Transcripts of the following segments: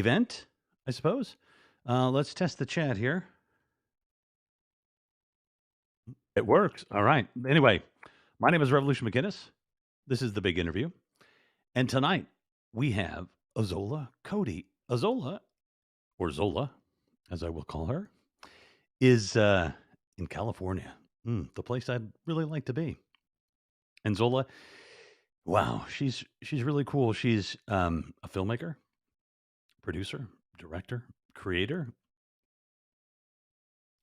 event, I suppose. Let's test the chat here. It works. All right. Anyway, my name is Revolution McGinnis. This is the big interview. And tonight we have Ozola Cody. Ozola, or Zola, as I will call her, is in California, the place I'd really like to be. And Zola, wow, she's really cool. She's a filmmaker, producer, director, creator,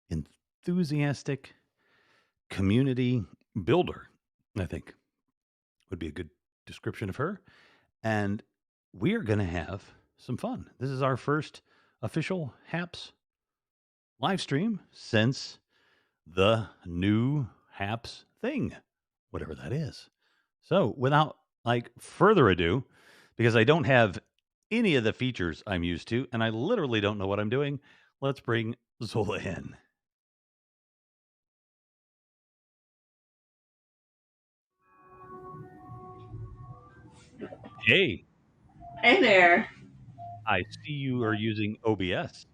enthusiastic community builder, I think would be a good description of her. And we are going to have some fun. This is our first official HAPS live stream since the new HAPS thing, whatever that is. So, without like further ado, because I don't have any of the features I'm used to, and I literally don't know what I'm doing, let's bring Zola in. Hey, Hey there. I see you are using OBS.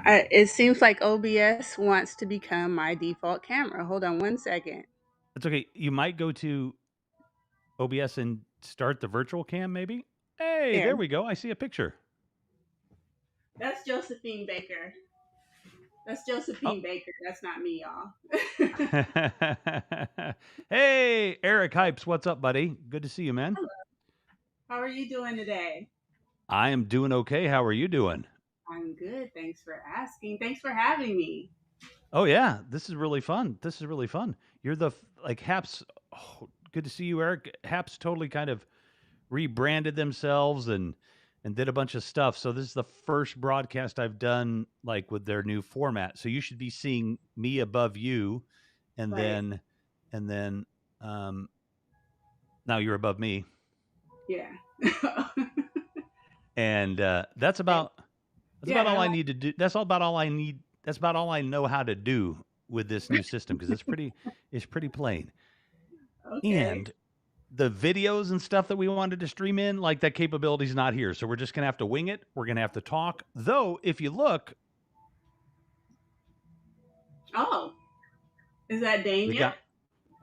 It seems like OBS wants to become my default camera. Hold on one second. It's okay. You might go to OBS and start the virtual cam, maybe. Hey, There. there we go. I see a picture. That's Josephine Baker. That's Oh. Josephine Baker. That's not me, y'all. Hey, Eric Hypes, what's up, buddy? Good to see you, man. How are you doing today? I am doing okay. How are you doing? I'm good. Thanks for asking. Thanks for having me. Oh yeah, this is really fun. This is really fun. You're the like Haps. Oh, good to see you, Eric. Haps totally kind of rebranded themselves and did a bunch of stuff. So this is the first broadcast I've done like with their new format. So you should be seeing me above you, and Right. then now you're above me, Yeah. and that's Okay. about Yeah. all I need to do. That's all about all I need. That's about all I know how to do with this new system because it's pretty plain. Okay. And the videos and stuff that we wanted to stream in, like that capability's not here. So we're just gonna have to wing it. We're gonna have to talk. Though, if you look, Oh, is that we Dania? got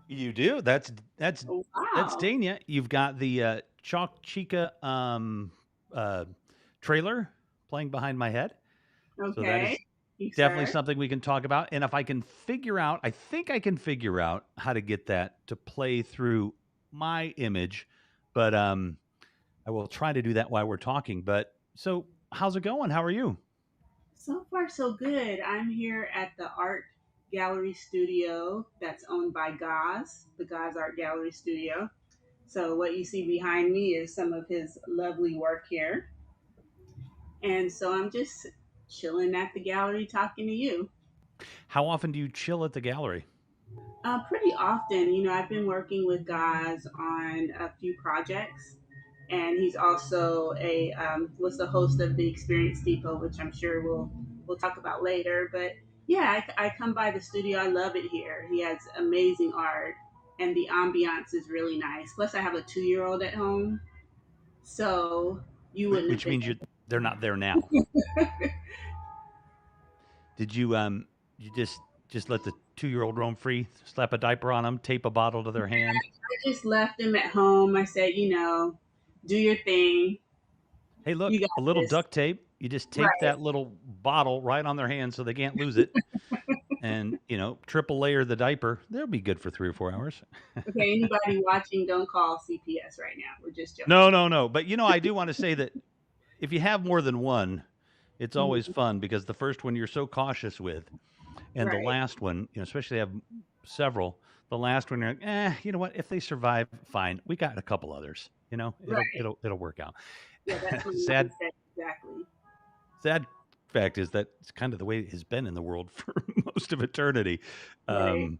you do. That's Wow. Dania. You've got the Chalk Chica uh, trailer playing behind my head. So that Okay. is You, definitely sir. something we can talk about. And if I can figure out, I think I can figure out how to get that to play through my image, but I will try to do that while we're talking. But so, how's it going? How are you? So far, so good. I'm here at the Art Gallery Studio that's owned by Gaz, the Gaz Art Gallery Studio. So, what you see behind me is some of his lovely work here. And so, I'm just chilling at the gallery talking to you. How often do you chill at the gallery? Pretty often, I've been working with Gaz on a few projects, and he's also a was the host of the Experience Depot, which I'm sure we'll talk about later. But yeah, I come by the studio. I love it here. He has amazing art, and the ambiance is really nice. Plus, I have a 2-year-old at home, so you wouldn't have Which been. means they're not there now. Did you you just let the 2-year-old roam free, slap a diaper on them, tape a bottle to their hand? I just left him at home. I said, do your thing. Hey, You look, got a little this. duct tape. You just tape Right. that little bottle right on their hand so they can't lose it. And, triple layer the diaper. They'll be good for 3 or 4 hours. Okay, anybody watching, don't call CPS right now. We're just No, joking. no, no. But, I do want to say that if you have more than one, it's always Mhm. fun because the first one you're so cautious with. And the Right, last one, especially have several, the last one you're like, you know what? If they survive, fine. We got a couple others. right. It'll work out. Yeah, that's my sad mindset exactly. sad fact is that it's kind of the way it has been in the world for most of eternity. Right. Um,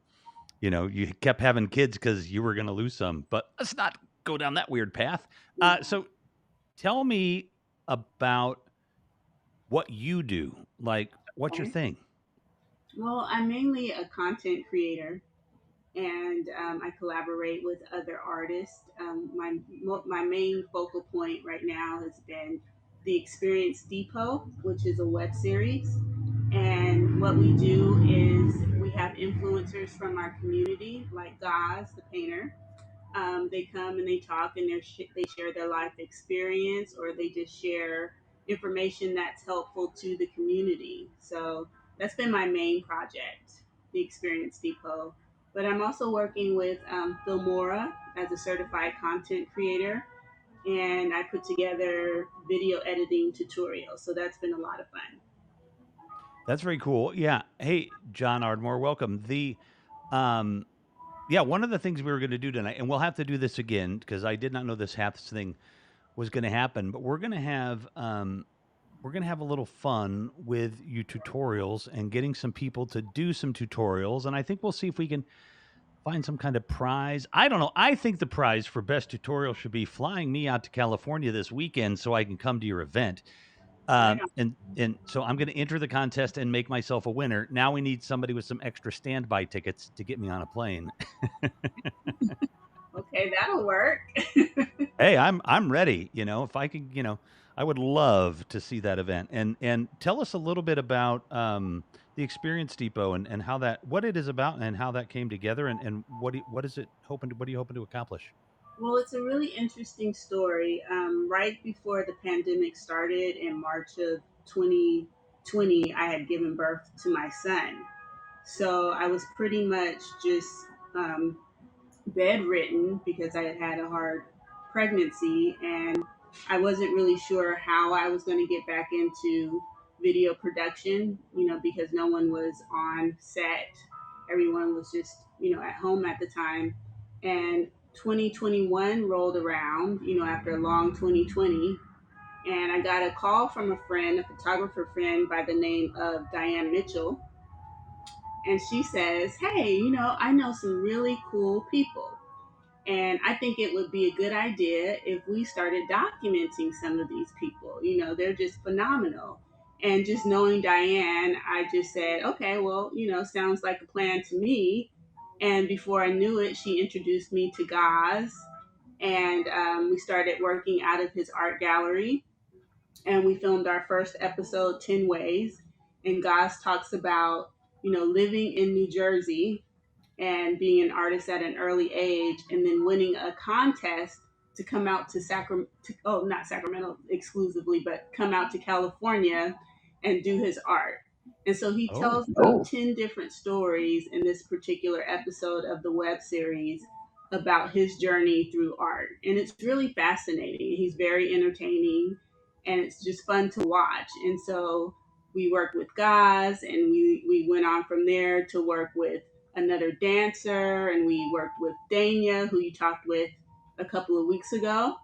you kept having kids because you were going to lose some, but let's not go down that weird path. Yeah. So tell me about what you do. Like, what's your Okay. thing? Well, I'm mainly a content creator, and I collaborate with other artists. My main focal point right now has been the Experience Depot, which is a web series. And what we do is we have influencers from our community, like Gaz, the painter. They come and they talk and they share their life experience, or they just share information that's helpful to the community. So that's been my main project, the Experience Depot. But I'm also working with Filmora as a certified content creator, and I put together video editing tutorials. So that's been a lot of fun. That's very cool. Yeah. Hey, John Ardmore, welcome. Um, yeah, one of the things we were going to do tonight, and we'll have to do this again because I did not know this HAPS thing was going to happen, but we're going to have a little fun with you tutorials and getting some people to do some tutorials. And I think we'll see if we can find some kind of prize. I don't know. I think the prize for best tutorial should be flying me out to California this weekend so I can come to your event. Right on. And so I'm going to enter the contest and make myself a winner. Now we need somebody with some extra standby tickets to get me on a plane. Okay, that'll work. Hey, I'm ready. If I could, I would love to see that event. And tell us a little bit about the Experience Depot and how that what it is about and how that came together and what is it hoping to, what are you hoping to accomplish? Well, it's a really interesting story. Right before the pandemic started in March of 2020, I had given birth to my son. So I was pretty much just um, bedridden because I had had a hard pregnancy, and I wasn't really sure how I was going to get back into video production, because no one was on set. Everyone was just, at home at the time. And 2021 rolled around, after a long 2020, and I got a call from a friend, a photographer friend by the name of Diane Mitchell, and she says, "Hey, I know some really cool people. And I think it would be a good idea if we started documenting some of these people. They're just phenomenal." And just knowing Diane, I just said, okay, well, sounds like a plan to me. And before I knew it, she introduced me to Gaz. And we started working out of his art gallery. And we filmed our first episode, 10 Ways. And Gaz talks about, living in New Jersey and being an artist at an early age, and then winning a contest to come out to Sacramento, oh, not Sacramento exclusively, but come out to California and do his art. And so he Oh, tells about 10 different stories in this particular episode of the web series about his journey through art. And it's really fascinating. He's very entertaining, and it's just fun to watch. And so we worked with guys, and we went on from there to work with another dancer, and we worked with Dania, who you talked with a couple of weeks ago.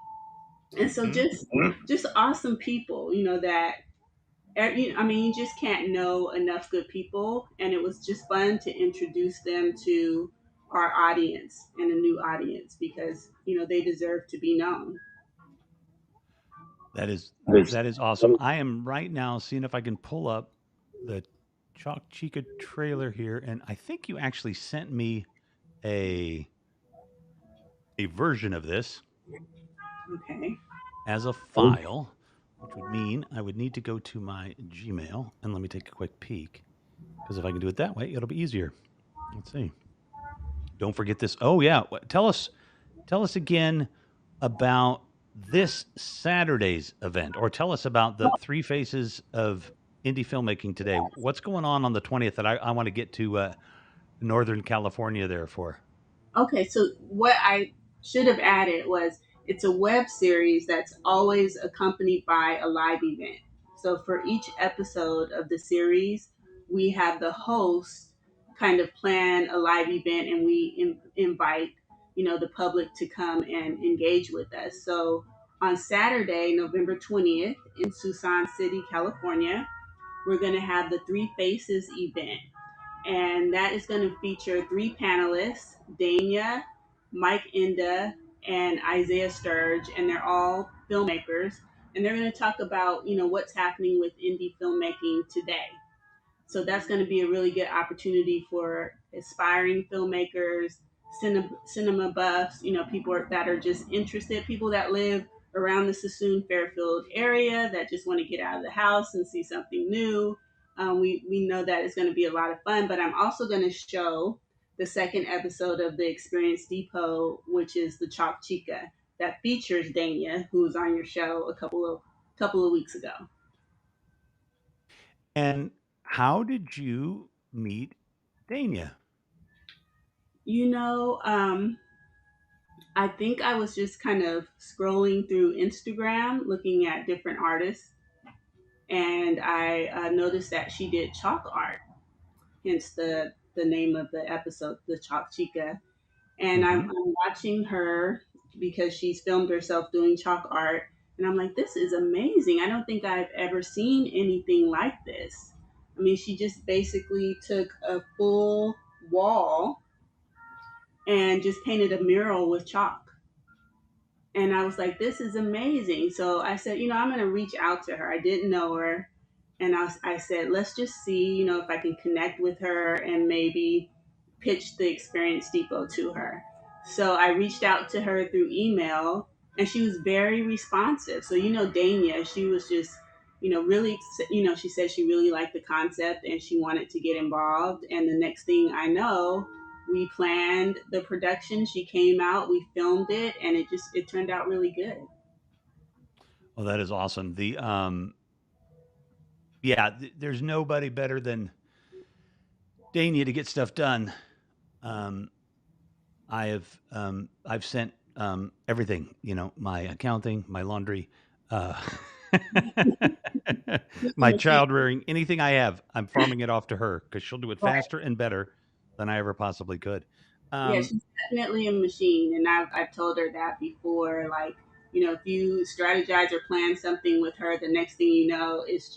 And so hmm, just awesome people, that I mean, you just can't know enough good people, and it was just fun to introduce them to our audience and a new audience, because they deserve to be known. that is that is awesome. I am right now seeing if I can pull up the Chalk Chica trailer here, and I think you actually sent me a a version of this Okay. as a file, which would mean I would need to go to my Gmail and let me take a quick peek. Because if I can do it that way, it'll be easier. Let's see. Don't forget this. Oh yeah, tell us again about this Saturday's event, or tell us about the Three Faces of Indie Filmmaking today. What's going on the 20th that I want to get to Northern California there for? Okay, so what I should have added was it's a web series that's always accompanied by a live event. So for each episode of the series, we have the host kind of plan a live event, and we invite, the public to come and engage with us. So on Saturday, November 20th in Tucson City, California, we're going to have the Three Faces event, and that is going to feature three panelists: Dania, Mike Inda, and Isaiah Sturge, and they're all filmmakers. And they're going to talk about, what's happening with indie filmmaking today. So that's going to be a really good opportunity for aspiring filmmakers, cinema buffs, people that are just interested, people that live around the Sassoon Fairfield area that just want to get out of the house and see something new. We know that it's going to be a lot of fun, but I'm also going to show the second episode of the Experience Depot, which is the Chalk Chica that features Dania, who's on your show a couple of weeks ago. And how did you meet Dania? You know, I think I was just kind of scrolling through Instagram, looking at different artists, and I noticed that she did chalk art, hence the name of the episode, the Chalk Chica. And Hmm. I'm watching her because she's filmed herself doing chalk art, and I'm like, this is amazing. I don't think I've ever seen anything like this. I mean, she just basically took a full wall and just painted a mural with chalk. And I was like, this is amazing. So I said, I'm going to reach out to her. I didn't know her. And I said, let's just see, if I can connect with her and maybe pitch the Experience Depot to her. So I reached out to her through email and she was very responsive. So, Dania, she was just, really, she said she really liked the concept and she wanted to get involved. And the next thing I know, we planned the production. She came out, we filmed it, and it turned out really good. Well, that is awesome. Yeah, there's nobody better than Dania to get stuff done. Um, I've sent everything, my accounting, my laundry, uh, She's a my machine. child rearing, anything I have, I'm farming it off to her because she'll do it Right. faster and better than I ever possibly could. Yeah, Um, she's definitely a machine, and I've told her that before. Like, if you strategize or plan something with her, the next thing you know, it's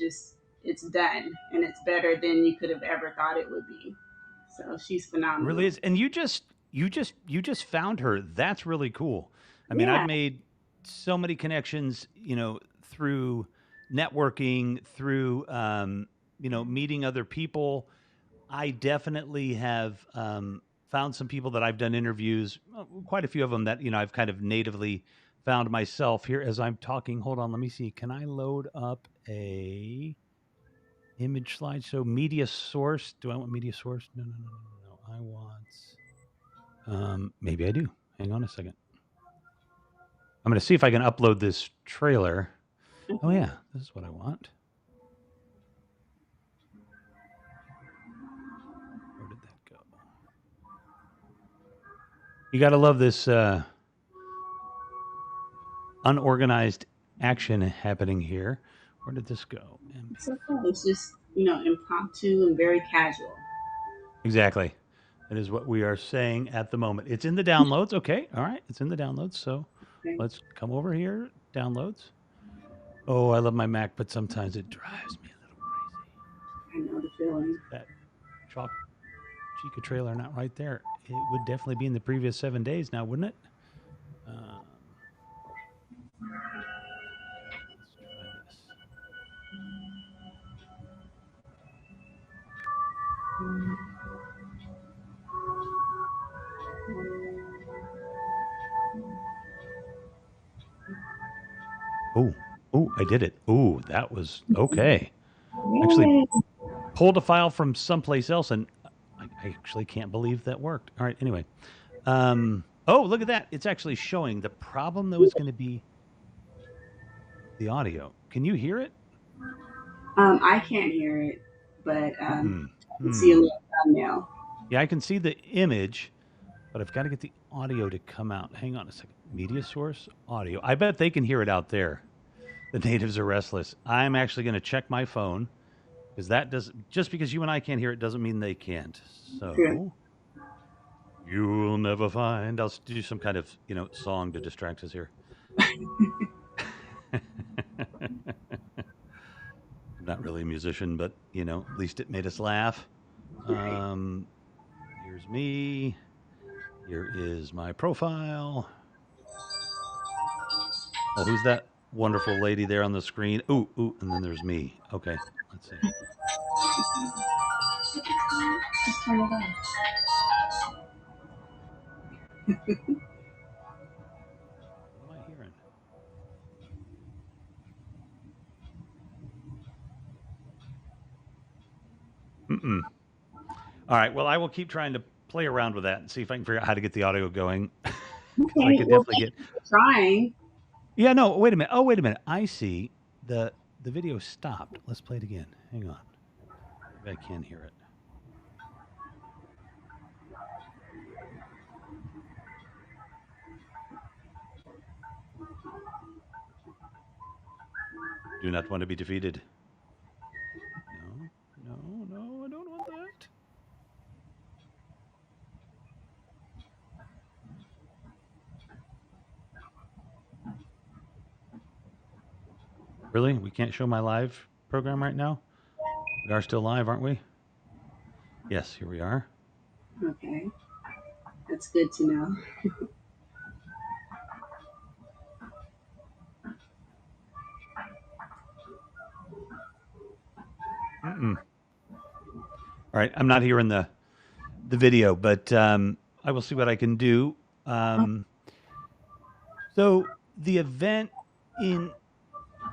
done, and it's better than you could have ever thought it would be. So she's Really phenomenal. is. And you just found her. That's really cool. I mean, I've Yeah. made so many connections, through networking, through meeting other people. I definitely have found some people that I've done interviews, quite a few of them that, I've kind of natively found myself here as I'm talking. Hold on, let me see. Can I load up a image slideshow? Media source. Do I want media source? No, no, no, no, no, no. I want maybe I do. Hang on a second. I'm going to see if I can upload this trailer. Oh Okay. yeah, this is what I want. Where did that go? You got to love this unorganized action happening here. Where did this go? It's okay. It's just impromptu and very casual. Exactly. That is what we are saying at the moment. It's in the downloads. Okay. All right. It's in the downloads. So Okay. let's come over here. Downloads. Oh, I love my Mac, but sometimes it drives me a little crazy. I know the feeling. That chalk Chica trailer not right there. It would definitely be in the previous 7 days now, wouldn't it? Let's try this. Oh, oh, I did it. Oh, that was okay. Actually, Yay. pulled a file from someplace else, and I actually can't believe that worked. All right. Anyway, oh, look at that! It's actually showing. The problem though is going to be the audio. Can you hear it? I can't hear it, but Hmm. I can see a Hmm. little thumbnail. Yeah, I can see the image, but I've got to get the audio to come out. Hang on a second. Media source audio. I bet they can hear it out there. The natives are restless. I'm actually going to check my phone because that does just because you and I can't hear it doesn't mean they can't. True. So you'll never find. I'll do some kind of song to distract us here. I'm not really a musician, but at least it made us laugh. Right. Um, here's me. Here is my profile. Oh, who's that wonderful lady there on the screen? Ooh, ooh, and then there's me. Okay, let's see. Just turn it off. What am I hearing? Mm-mm. All right. Well, I will keep trying to play around with that and see if I can figure out how to get the audio going. Because I Okay. could Well, definitely thank get. you for trying. Yeah. No. Wait a minute. Oh, wait a minute. I see the video stopped. Let's play it again. Hang on. Maybe I can hear it. Do not want to be defeated. No. No. No. I don't want that. Really? We can't show my live program right now? We are still live, aren't we? Yes. Here we are. Okay. That's good to know. Mm-mm. All right. I'm not hearing the video, but I will see what I can do. Um, so the event in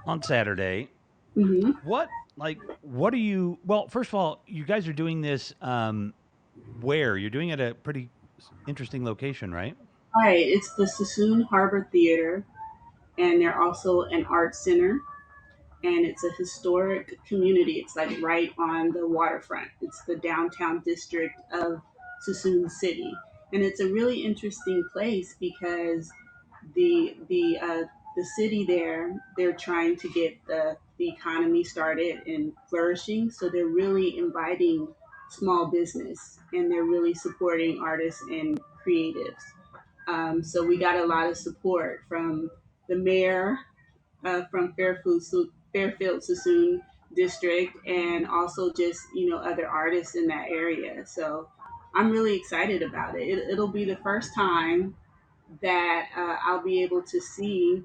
on Saturday, Mm-hmm. what are you? Well, first of all, you guys are doing this where? You're doing it at a pretty interesting location, right? All right. It's the Sassoon Harbor Theater, and they're also an art center, and it's a historic community. It's like right on the waterfront. It's the downtown district of Suisun City, and it's a really interesting place because the city there, they're trying to get the economy started and flourishing. So they're really inviting small business, and they're really supporting artists and creatives. So we got a lot of support from the mayor, from Fairfield Sassoon district, and also just other artists in that area. So I'm really excited about it. It'll be the first time that I'll be able to see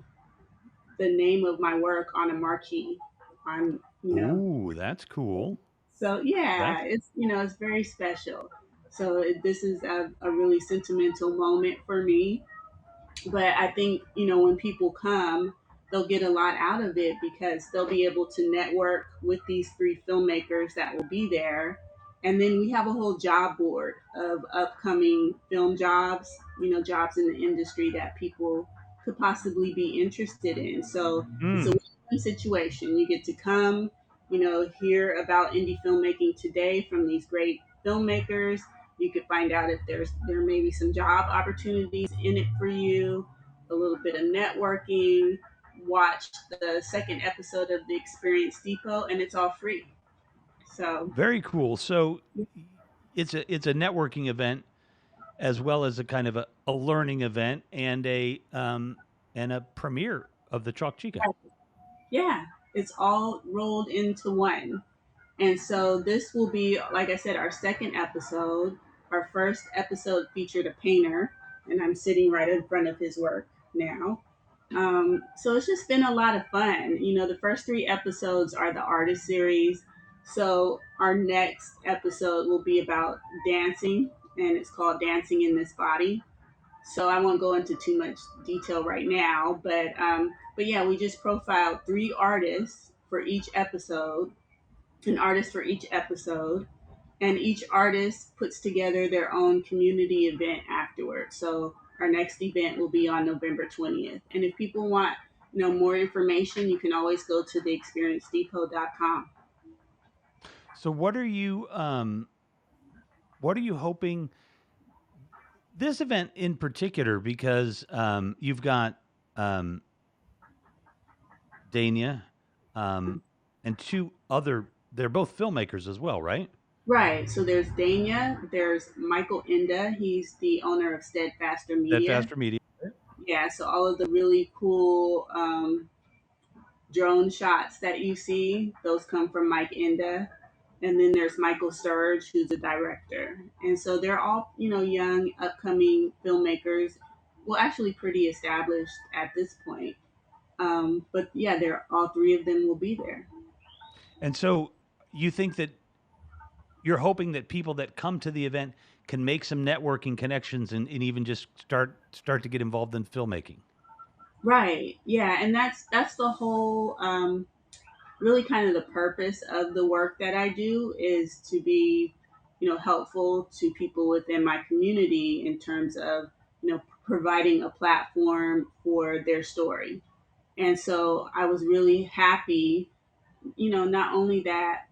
the name of my work on a marquee. On Ooh, that's cool. so That's yeah, it's very special. So this is a really sentimental moment for me, but I think when people come, they'll get a lot out of it because they'll be able to network with these three filmmakers that will be there, and then we have a whole job board of upcoming film jobs, jobs in the industry that people could possibly be interested in. So it's a mm, win-win situation. You get to come, hear about indie filmmaking today from these great filmmakers. You could find out if there may be some job opportunities in it for you, a little bit of networking, watch the second episode of the Experience Depot, and it's all free. So very cool. So it's a networking event as well as a kind of a learning event and a premiere of the Chalk Chica. yeah, it's all rolled into one. And so this will be, like I said, our second episode. Our first episode featured a painter, and I'm sitting right in front of his work now. So it's just been a lot of fun. The first three episodes are the artist series. So our next episode will be about dancing, and it's called Dancing in This Body. So I won't go into too much detail right now, but yeah, we just profiled three artists for each episode, an artist for each episode, and each artist puts together their own community event afterwards. So our next event will be on November 20th. And if people want more information, you can always go to theexperiencedepot.com. So what are you hoping this event in particular because you've got um, Dania and two other. They're both filmmakers as well, right? Right. So there's Dania, there's Michael Inda. He's the owner of Steadfaster Media. Steadfaster Media. Yeah, so all of the really cool drone shots that you see, those come from Mike Inda. And then there's Michael Sturge, who's a director. And so they're all, young, upcoming filmmakers. Well, actually, pretty established at this point. But yeah, they're all three of them will be there. And so you think that you're hoping that people that come to the event can make some networking connections and even just start to get involved in filmmaking. Right. Yeah, and that's the whole really kind of the purpose of the work that I do is to be, helpful to people within my community in terms of, providing a platform for their story. And so I was really happy, not only that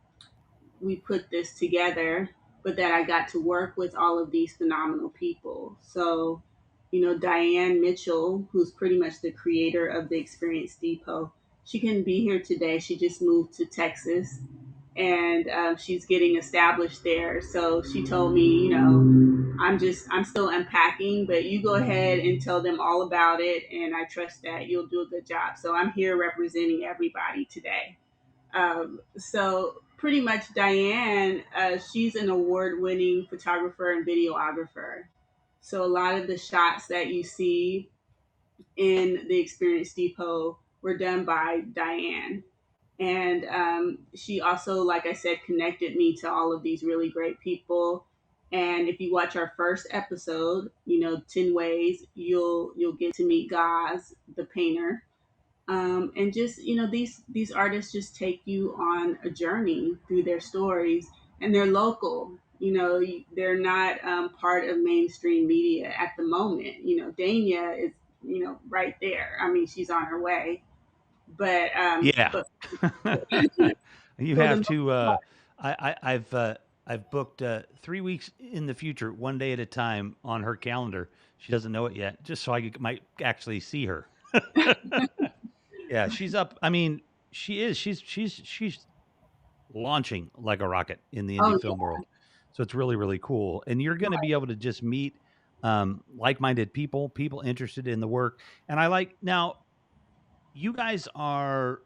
we put this together, but that I got to work with all of these phenomenal people. So, Diane Mitchell, who's pretty much the creator of the Experience Depot, she couldn't be here today. She just moved to Texas and she's getting established there. So she told me, I'm still unpacking, but you go ahead and tell them all about it. And I trust that you'll do a good job. So I'm here representing everybody today. So pretty much Diane, she's an award-winning photographer and videographer. So a lot of the shots that you see in the Experience Depot were done by Diane. And she also, like I said, connected me to all of these really great people. And if you watch our first episode, 10 ways, you'll get to meet Gaz, the painter, and just these artists just take you on a journey through their stories, and they're local. They're not part of mainstream media at the moment. Dania is right there. I mean, she's on her way, but Yeah. but You for the have most to. part, I've booked 3 weeks in the future, one day at a time, on her calendar. She doesn't know it yet, just so might actually see her. Yeah, she's up. I mean, she is. She's launching like a rocket in the indie oh film world. So it's really, really cool. And you're going to be able to just meet like-minded people, people interested in the work. And I like now you guys are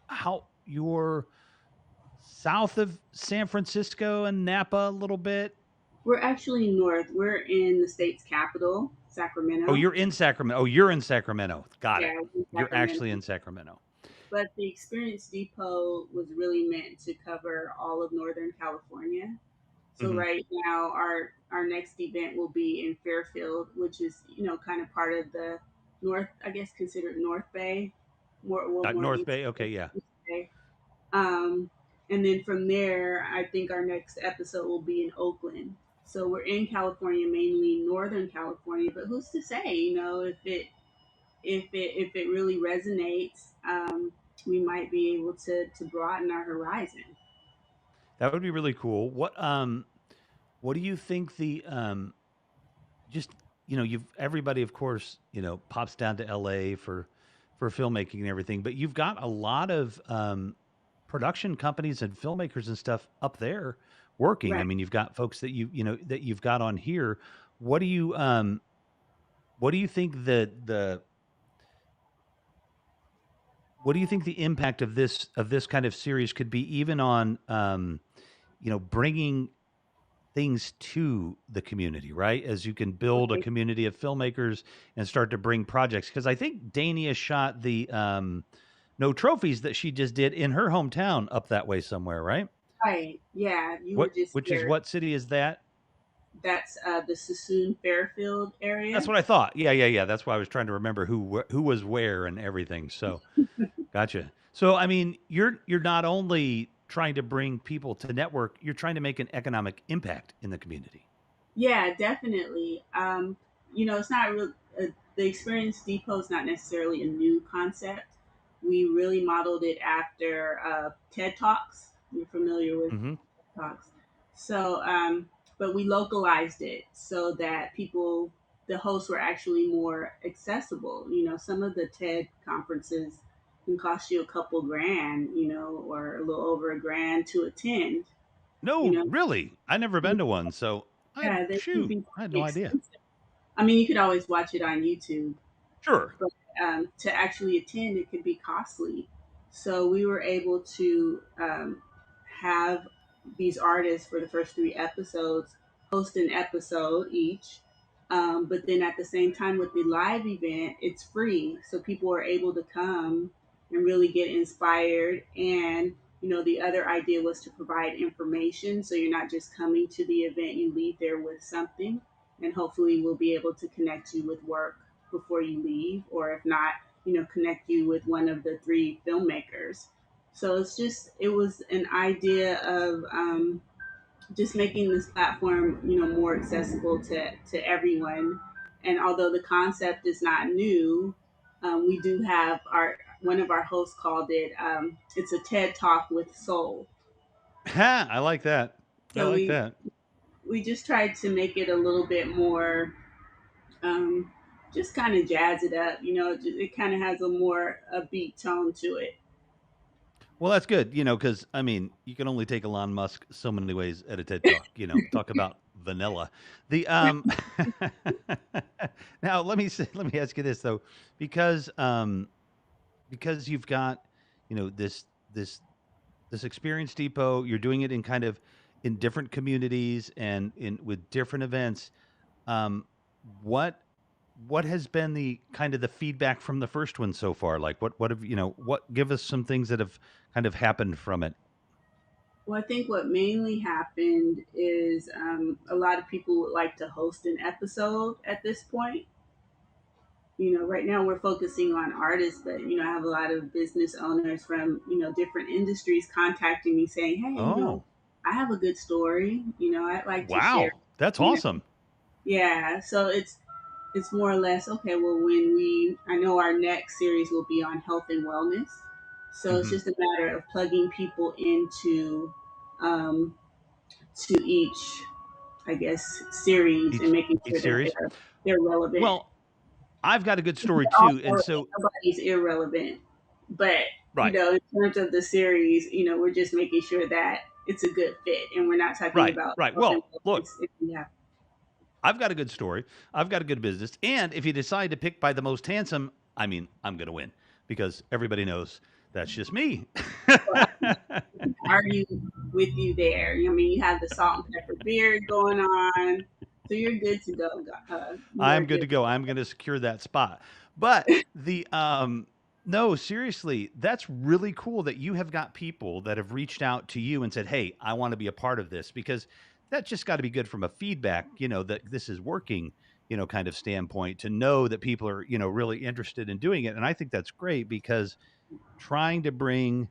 how you're south of San Francisco and Napa a little bit. we're actually north. We're in the state's capital, Oh, Sacramento. you're in Sacramento. Oh, you're in Sacramento. Got Yeah, it. we're in You're Sacramento. actually in Sacramento. But the Experience Depot was really meant to cover all of Northern California. So Hmm. right now, our next event will be in Fairfield, which is kind of part of the North, I guess considered North Bay, more North East Bay. Okay, yeah. Bay. Um, and then from there, I think our next episode will be in Oakland. So we're in California, mainly Northern California. But who's to say, if it really resonates, we might be able to broaden our horizon. That would be really cool. What do you think the just you've everybody of course pops down to LA for filmmaking and everything, but you've got a lot of production companies and filmmakers and stuff up there working. I Right. mean, you've got folks that that you've got on here. What do you what do you think the what do you think the impact of this kind of series could be, even on bringing things to the community, right? As you can build a Right. community of filmmakers and start to bring projects. Because I think Dania shot the No Trophies that she just did in her hometown up that way somewhere, right? Right. Yeah. You were What just which is here. what city is that? That's the Sassoon Fairfield That's area. what I thought. Yeah, yeah, yeah. That's why I was trying to remember who was where and everything. So gotcha. So I mean, you're not only trying to bring people to network, you're trying to make an economic impact in the community. Yeah, definitely. It's not real. The Experience Depot is not necessarily a new concept. We really modeled it after TED Talks. You're familiar with Hmm. TED Talks, so but we localized it so that the hosts were actually more accessible. Some of the TED conferences can cost you a couple grand, or a little over a grand to attend. You No, know, really. I never been to one, so yeah, they can shoot, be I had pretty no idea. expensive. I mean, you could always watch it on YouTube, Sure. but to actually attend, it could be costly. So we were able to have these artists for the first three episodes host an episode each. But then at the same time with the live event, it's free. So people are able to come and really get inspired. And, the other idea was to provide information. So you're not just coming to the event, you leave there with something. And hopefully we'll be able to connect you with work before you leave, or if not, connect you with one of the three filmmakers. So it was an idea of just making this platform, more accessible to everyone. And although the concept is not new, we do have our one of our hosts called it. It's a TED Talk with Soul. Ha! I like that. I So like that. we just tried to make it a little bit more, um, just kind of jazz it up. It kind of has a more upbeat tone to it. Well, that's good, because I mean, you can only take Elon Musk so many ways at a TED Talk. Talk about vanilla. The now let me ask you this though, because because you've got this this experience depot, you're doing it in kind of in different communities and in with different events. Um, what what has been the kind of the feedback from the first one so far? Like what have what give us some things that have kind of happened from it? Well, I think what mainly happened is a lot of people would like to host an episode at this point. Right now we're focusing on artists, but I have a lot of business owners from different industries contacting me saying, "Hey, Oh, I have a good story. I'd like to share." wow. That's You know, awesome. yeah. So it's more or less okay. Well, I know our next series will be on health and wellness, so it's Mhm. just a matter of plugging people into um, to each, I guess, series and making Each sure that series? they're relevant. Well, I've got a good story They're too, and also so nobody's irrelevant, but right. in terms of the series, we're just making sure that it's a good fit, and we're not talking Right, about right. health and Well, look, wellness if we have. I've got a good story. I've got a good business. And if you decide to pick by the most handsome, I mean, I'm going to win because everybody knows that's just me. Well, I can argue with you there. I mean, you have the salt and pepper beard going on, so you're good to go. You are I'm good good. to go. I'm going to secure that spot. But the no, seriously, that's really cool that you have got people that have reached out to you and said, "Hey, I want to be a part of this," because that just got to be good from a feedback, that this is working, kind of standpoint to know that people are, really interested in doing it. And I think that's great because trying to bring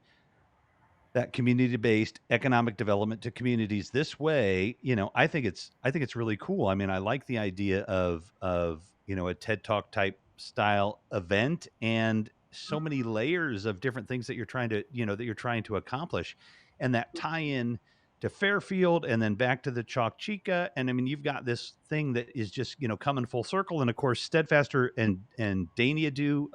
that community-based economic development to communities this way, I think it's really cool. I mean, I like the idea of a TED Talk type style event and so many layers of different things that you're trying to accomplish, and that tie in to Fairfield and then back to the Chalk Chica. And I mean, you've got this thing that is just coming full circle. And of course, Steadfaster and Dania do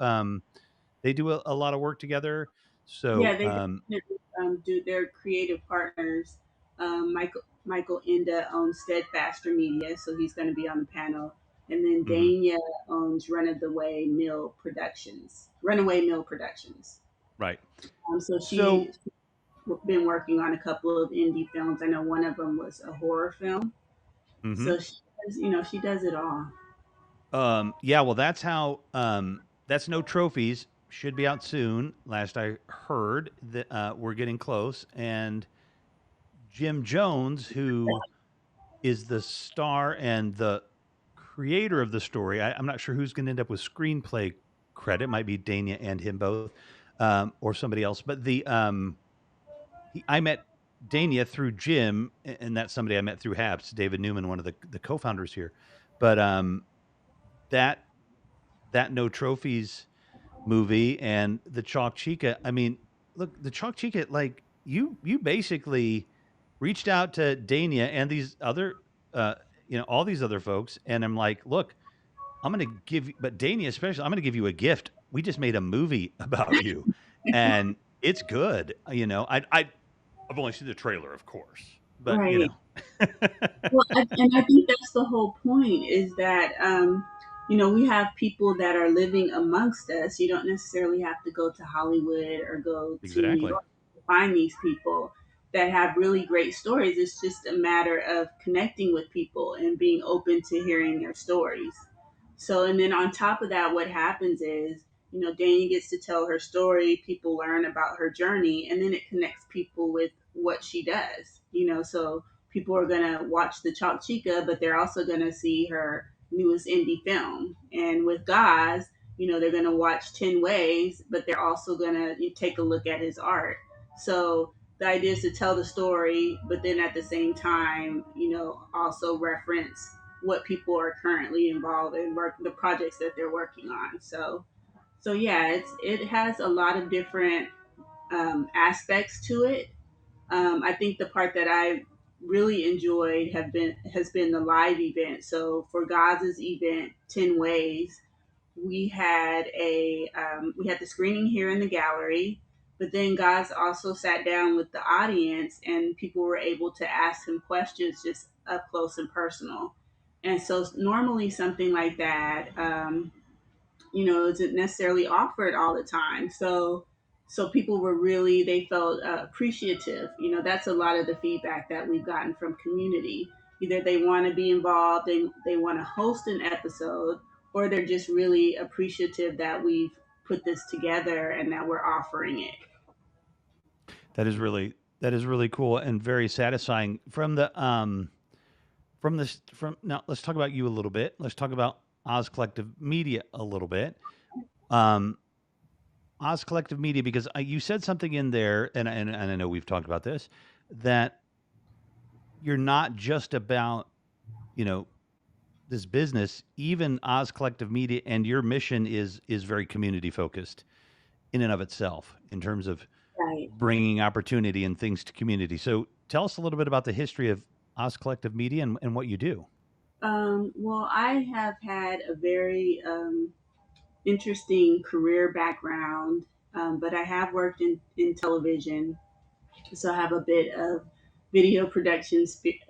they do a lot of work together. Yeah, So they definitely do. Their creative partners. Michael Enda owns Steadfaster Media, so he's going to be on the panel. And then mhm. Dania owns Runaway Mill Productions. Right. So So, she's been working on a couple of indie films. I know one of them was a horror film. mhm. So she does it all. Yeah, well, that's how, that's No Trophies should be out soon. Last I heard that we're getting close. And Jim Jones, who is the star and the creator of the story, I'm not sure who's going to end up with screenplay credit. Might be Dania and him both, or somebody else. But I met Dania through Jim, and that's somebody I met through Haps, David Newman, one of the co-founders here. But that that No Trophies movie and the Chalk Chica. I mean, look, the Chalk Chica, like you basically reached out to Dania and these other, uh, all these other folks, and I'm like, look, I'm gonna give you, but Dania especially, I'm gonna give you a gift. We just made a movie about you, and it's good. I've only seen the trailer, of course, but Right. Well, and I think that's the whole point is that, we have people that are living amongst us. You don't necessarily have to go to Hollywood or go to New exactly. York to find these people that have really great stories. It's just a matter of connecting with people and being open to hearing their stories. So, and then on top of that, what happens is, Dana gets to tell her story, people learn about her journey, and then it connects people with what she does, so people are going to watch the Chalk Chica, but they're also going to see her newest indie film. And with Gaz, they're going to watch 10 Ways, but they're also going to take a look at his art. So the idea is to tell the story, but then at the same time, also reference what people are currently involved in, the projects that they're working on. So yeah, it has a lot of different aspects to it. I think the part that I really enjoyed have been has been the live event. So for Gaz's event, 10 Ways, we had the screening here in the gallery, but then Gaz also sat down with the audience, and people were able to ask him questions just up close and personal. And so normally something like that, isn't necessarily offered all the time. So people were really, they felt appreciative. That's a lot of the feedback that we've gotten from community. Either they want to be involved, they want to host an episode, or they're just really appreciative that we've put this together and that we're offering it. That is really cool and very satisfying. From now, let's talk about you a little bit. Let's talk about Oz Collective Media a little bit. Um, Oz Collective Media, because you said something in there, and I know we've talked about this, that you're not just about you know this business. Even Oz Collective Media and your mission is very community focused in and of itself in terms of Right. bringing opportunity and things to community. So tell us a little bit about the history of Oz Collective Media and what you do. Well, I have had a very interesting career background, but I have worked in television. So I have a bit of video production.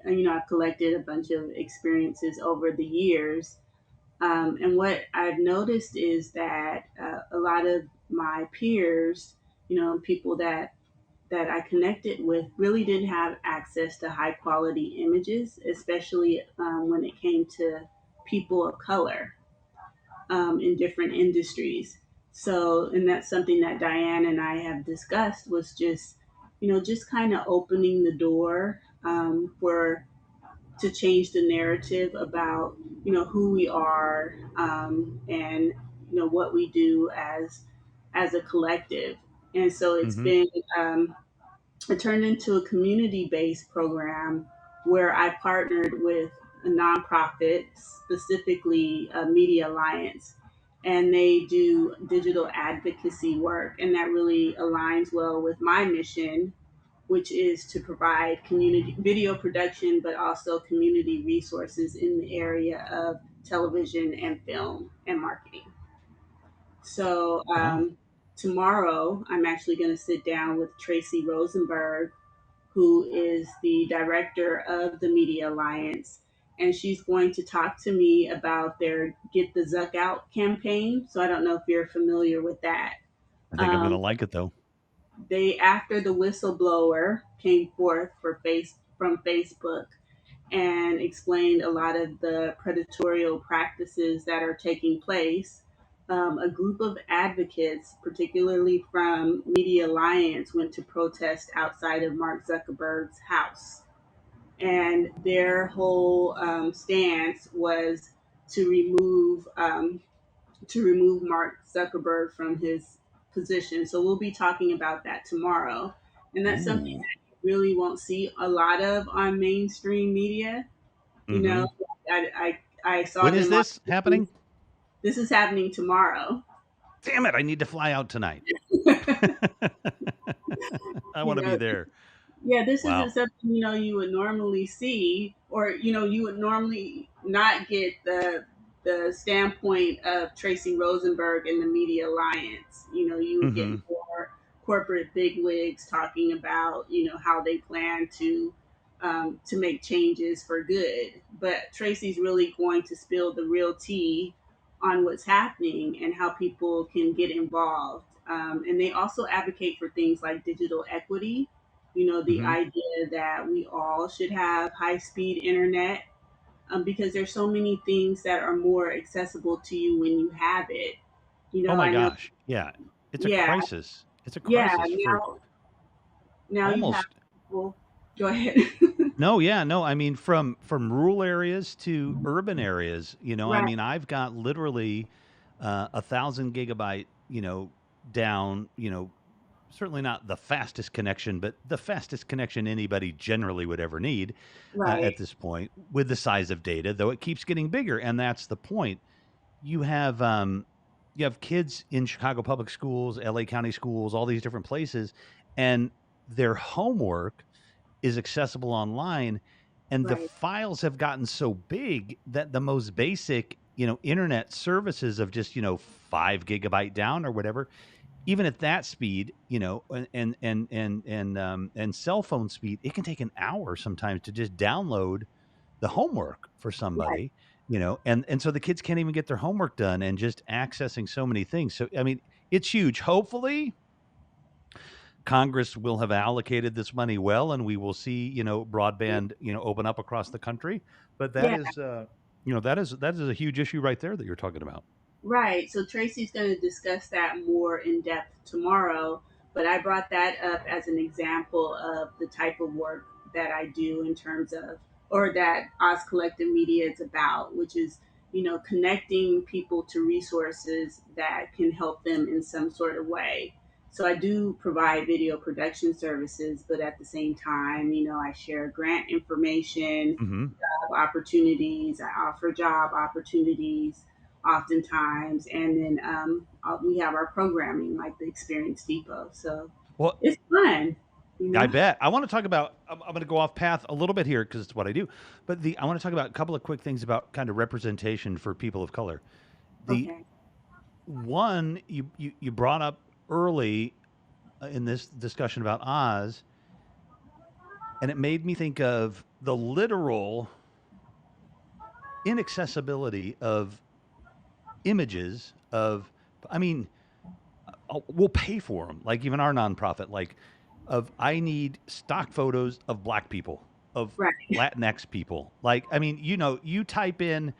I've collected a bunch of experiences over the years. And what I've noticed is that a lot of my peers, people that I connected with, really didn't have access to high quality images, especially when it came to people of color in different industries. So, and that's something that Diane and I have discussed, was just kind of opening the door for to change the narrative about who we are, and what we do as a collective. And so Mm-hmm. it turned into a community based program where I partnered with a nonprofit, specifically a Media Alliance, and they do digital advocacy work. And that really aligns well with my mission, which is to provide community video production, but also community resources in the area of television and film and marketing. So Wow. tomorrow, I'm actually going to sit down with Tracy Rosenberg, who is the director of the Media Alliance. And she's going to talk to me about their Get the Zuck Out campaign. So I don't know if you're familiar with that. I think I'm going to Um, like it though. after the whistleblower came forth from Facebook and explained a lot of the predatorial practices that are taking place, a group of advocates, particularly from Media Alliance, went to protest outside of Mark Zuckerberg's house. And their whole stance was to remove Mark Zuckerberg from his position. So we'll be talking about that tomorrow. And that's something Ooh. that you really won't see a lot of on mainstream media. You know, Mm-hmm. I saw When is them on this the news. happening? This is happening tomorrow. Damn it! I need to fly out tonight. I you want to be know, there. yeah, this isn't Wow. something you would normally see, or you would normally not get the standpoint of Tracy Rosenberg and the Media Alliance. You would get Mm-hmm. more corporate bigwigs talking about how they plan to make changes for good. But Tracy's really going to spill the real tea on what's happening and how people can get involved. And they also advocate for things like digital equity. The Mm-hmm. idea that we all should have high speed internet, because there's so many things that are more accessible to you when you have it. Oh my I know. gosh. Yeah. It's a Yeah, crisis. It's a yeah. crisis for Now you have almost. people. Go ahead. No, yeah, no. I mean, from rural areas to urban areas. I Right. mean, I've got literally 1,000 gigabyte. Down. certainly not the fastest connection, but the fastest connection anybody generally would ever need at Right, this point with the size of data, though it keeps getting bigger. And that's the point. You have you have kids in Chicago public schools, LA County schools, all these different places, and their homework is accessible online, and the right, files have gotten so big that the most basic, internet services of just, 5 gigabyte down or whatever, even at that speed, and cell phone speed, it can take an hour sometimes to just download the homework for right. somebody, and so the kids can't even get their homework done and just accessing so many things. So I mean, it's huge. Hopefully, Congress will have allocated this money well, and we will see, broadband, open up across the country. But that Yeah. is, that is a huge issue right there that you're talking about. Right. So Tracy's going to discuss that more in depth tomorrow. But I brought that up as an example of the type of work that I do in terms of, or that Oz Collective Media is about, which is, connecting people to resources that can help them in some sort of way. So I do provide video production services, but at the same time, I share grant information, Hmm. opportunities. I offer job opportunities oftentimes, and then we have our programming like the Experience Depot. So Well, it's fun, you I know. bet. I want to talk about. I'm going to go off path a little bit here because it's what I do. But I want to talk about a couple of quick things about kind of representation for people of color. The Okay. one you brought up early in this discussion about Oz, and it made me think of the literal inaccessibility of images of. I mean, we'll pay for them. Like even our nonprofit, like of I need stock photos of black people, of Right. Latinx people. Like I mean, you type in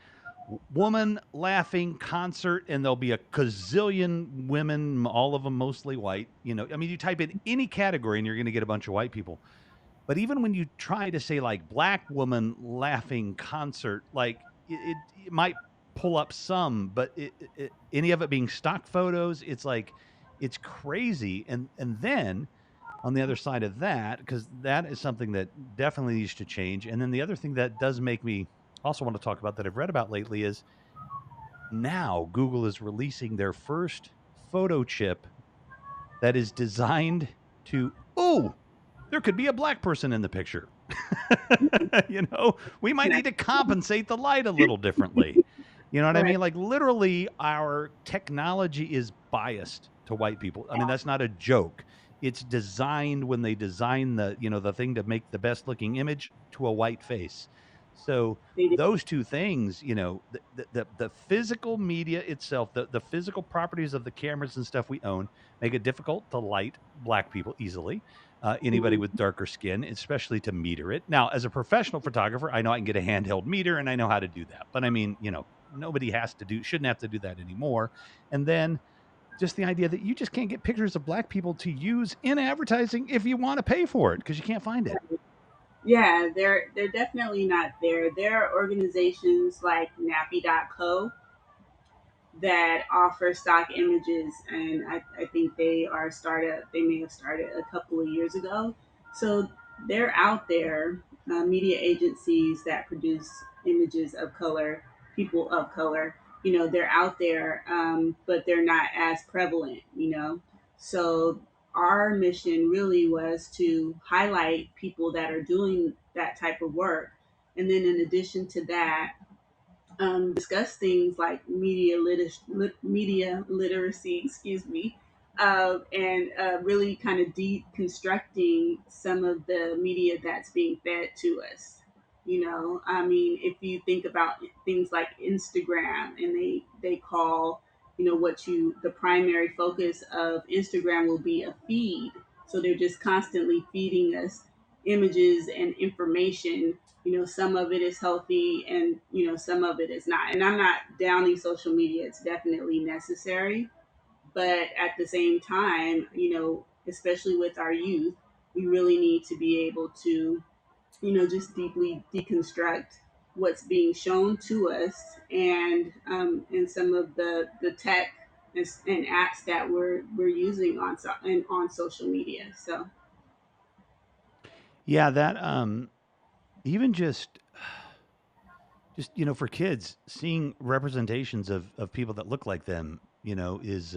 woman laughing concert, and there'll be a gazillion women, all of them mostly white. I mean, you type in any category, and you're going to get a bunch of white people. But even when you try to say like black woman laughing concert, like it might pull up some, but any of it being stock photos, it's like it's crazy. And then on the other side of that, because that is something that definitely needs to change. And then the other thing that does make me also want to talk about that I've read about lately is now Google is releasing their first photo chip that is designed to, oh, there could be a black person in the picture. We might Can I? need to compensate the light a little differently. You know what I Right. mean? Like literally our technology is biased to white people. I mean, that's not a joke. It's designed when they design the thing to make the best looking image to a white face. So They did. those two things, the physical media itself, the physical properties of the cameras and stuff we own make it difficult to light black people easily, anybody Mhm. with darker skin, especially to meter it. Now, as a professional photographer, I know I can get a handheld meter and I know how to do that. But I mean, nobody shouldn't have to do that anymore. And then just the idea that you just can't get pictures of black people to use in advertising if you want to pay for it because you can't find it. Yeah, they're definitely not there. There are organizations like Nappy.co that offer stock images, and I think they are started. They may have started a couple of years ago, so they're out there. Media agencies that produce images of color, people of color. They're out there, but they're not as prevalent. So our mission really was to highlight people that are doing that type of work, and then in addition to that, discuss things like media literacy, excuse me, and really kind of deconstructing some of the media that's being fed to us. I mean, if you think about things like Instagram, and they call, the primary focus of Instagram will be a feed. So they're just constantly feeding us images and information. Some of it is healthy, and some of it is not, and I'm not downing social media. It's definitely necessary, but at the same time, especially with our youth, we really need to be able to, just deeply deconstruct what's being shown to us, and some of the tech. and apps that we're using on social media. So Yeah, that even just for kids, seeing representations of people that look like them, has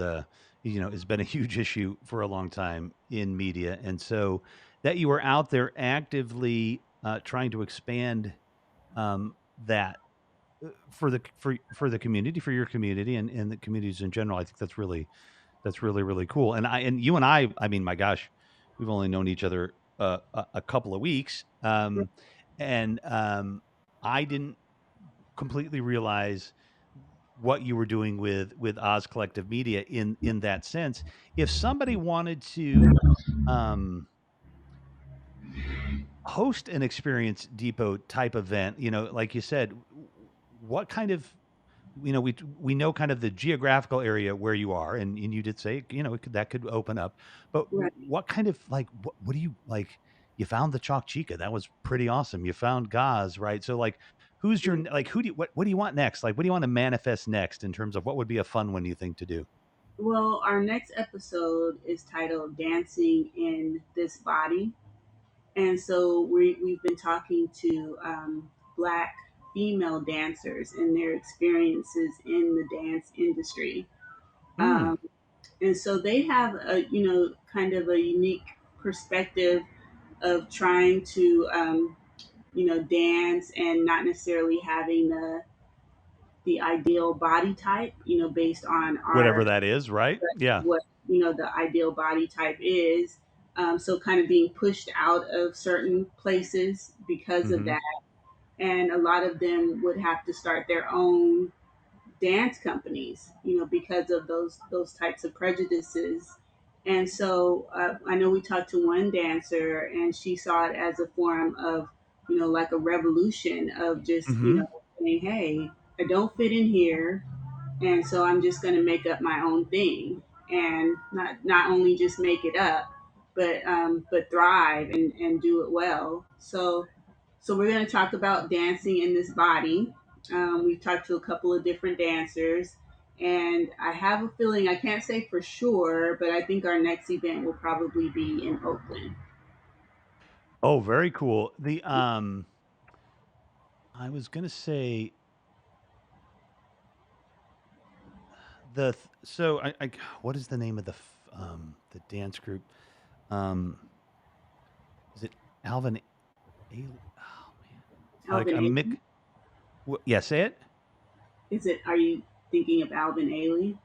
been a huge issue for a long time in media. And so that you are out there actively trying to expand that for the community, for your community, and the communities in general. I think that's really really cool. And you and I mean, my gosh, we've only known each other a couple of weeks, and I didn't completely realize what you were doing with Oz Collective Media in that sense. If somebody wanted to um, host an Experience Depot type event, like you said, what kind of we know kind of the geographical area where you are, and you did say, that could open up. But right. what kind of like what do you like? You found the Chalk Chica. That was pretty awesome. You found Gaz, right? So like, who's your like? Who do you, what do you want next? Like, what do you want to manifest next in terms of what would be a fun one you think to do? Well, our next episode is titled "Dancing in This Body," and so we've been talking to Black female dancers and their experiences in the dance industry. Mm, Um, and so they have a kind of a unique perspective of trying to dance and not necessarily having the ideal body type, based on whatever our that is, right? Yeah. what the ideal body type is. So kind of being pushed out of certain places because of Hmm. that, and a lot of them would have to start their own dance companies, because of those types of prejudices. And so I know we talked to one dancer, and she saw it as a form of, like a revolution of just, Hmm. saying, "Hey, I don't fit in here, and so I'm just going to make up my own thing, and not only just make it up, but thrive and do it well." So we're going to talk about dancing in this body. We've talked to a couple of different dancers, and I have a feeling, I can't say for sure, but I think our next event will probably be in Oakland. Oh, very cool. I was gonna say so I what is the name of the dance group? Um, is it Alvin Ailey? Oh man, like Alvin I'm Ailey? Mick. Yeah, say it. Are you thinking of Alvin Ailey?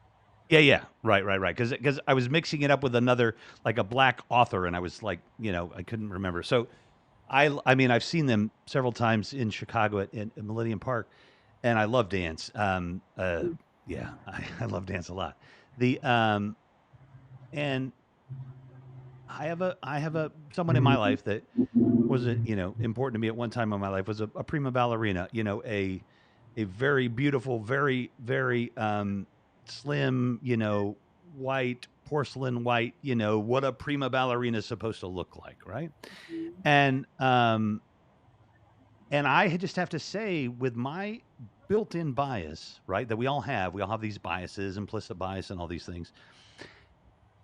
Yeah, yeah, right, right, right. Because I was mixing it up with another like a black author, and I was like, I couldn't remember. So I mean, I've seen them several times in Chicago at Millennium Park, and I love dance. Yeah, I love dance a lot. The and I have a someone in my life that was important to me at one time in my life was a prima ballerina, a very beautiful, very very slim, white porcelain white, what a prima ballerina is supposed to look like, right? And I just have to say, with my built-in bias, right, that we all have these biases, implicit bias, and all these things.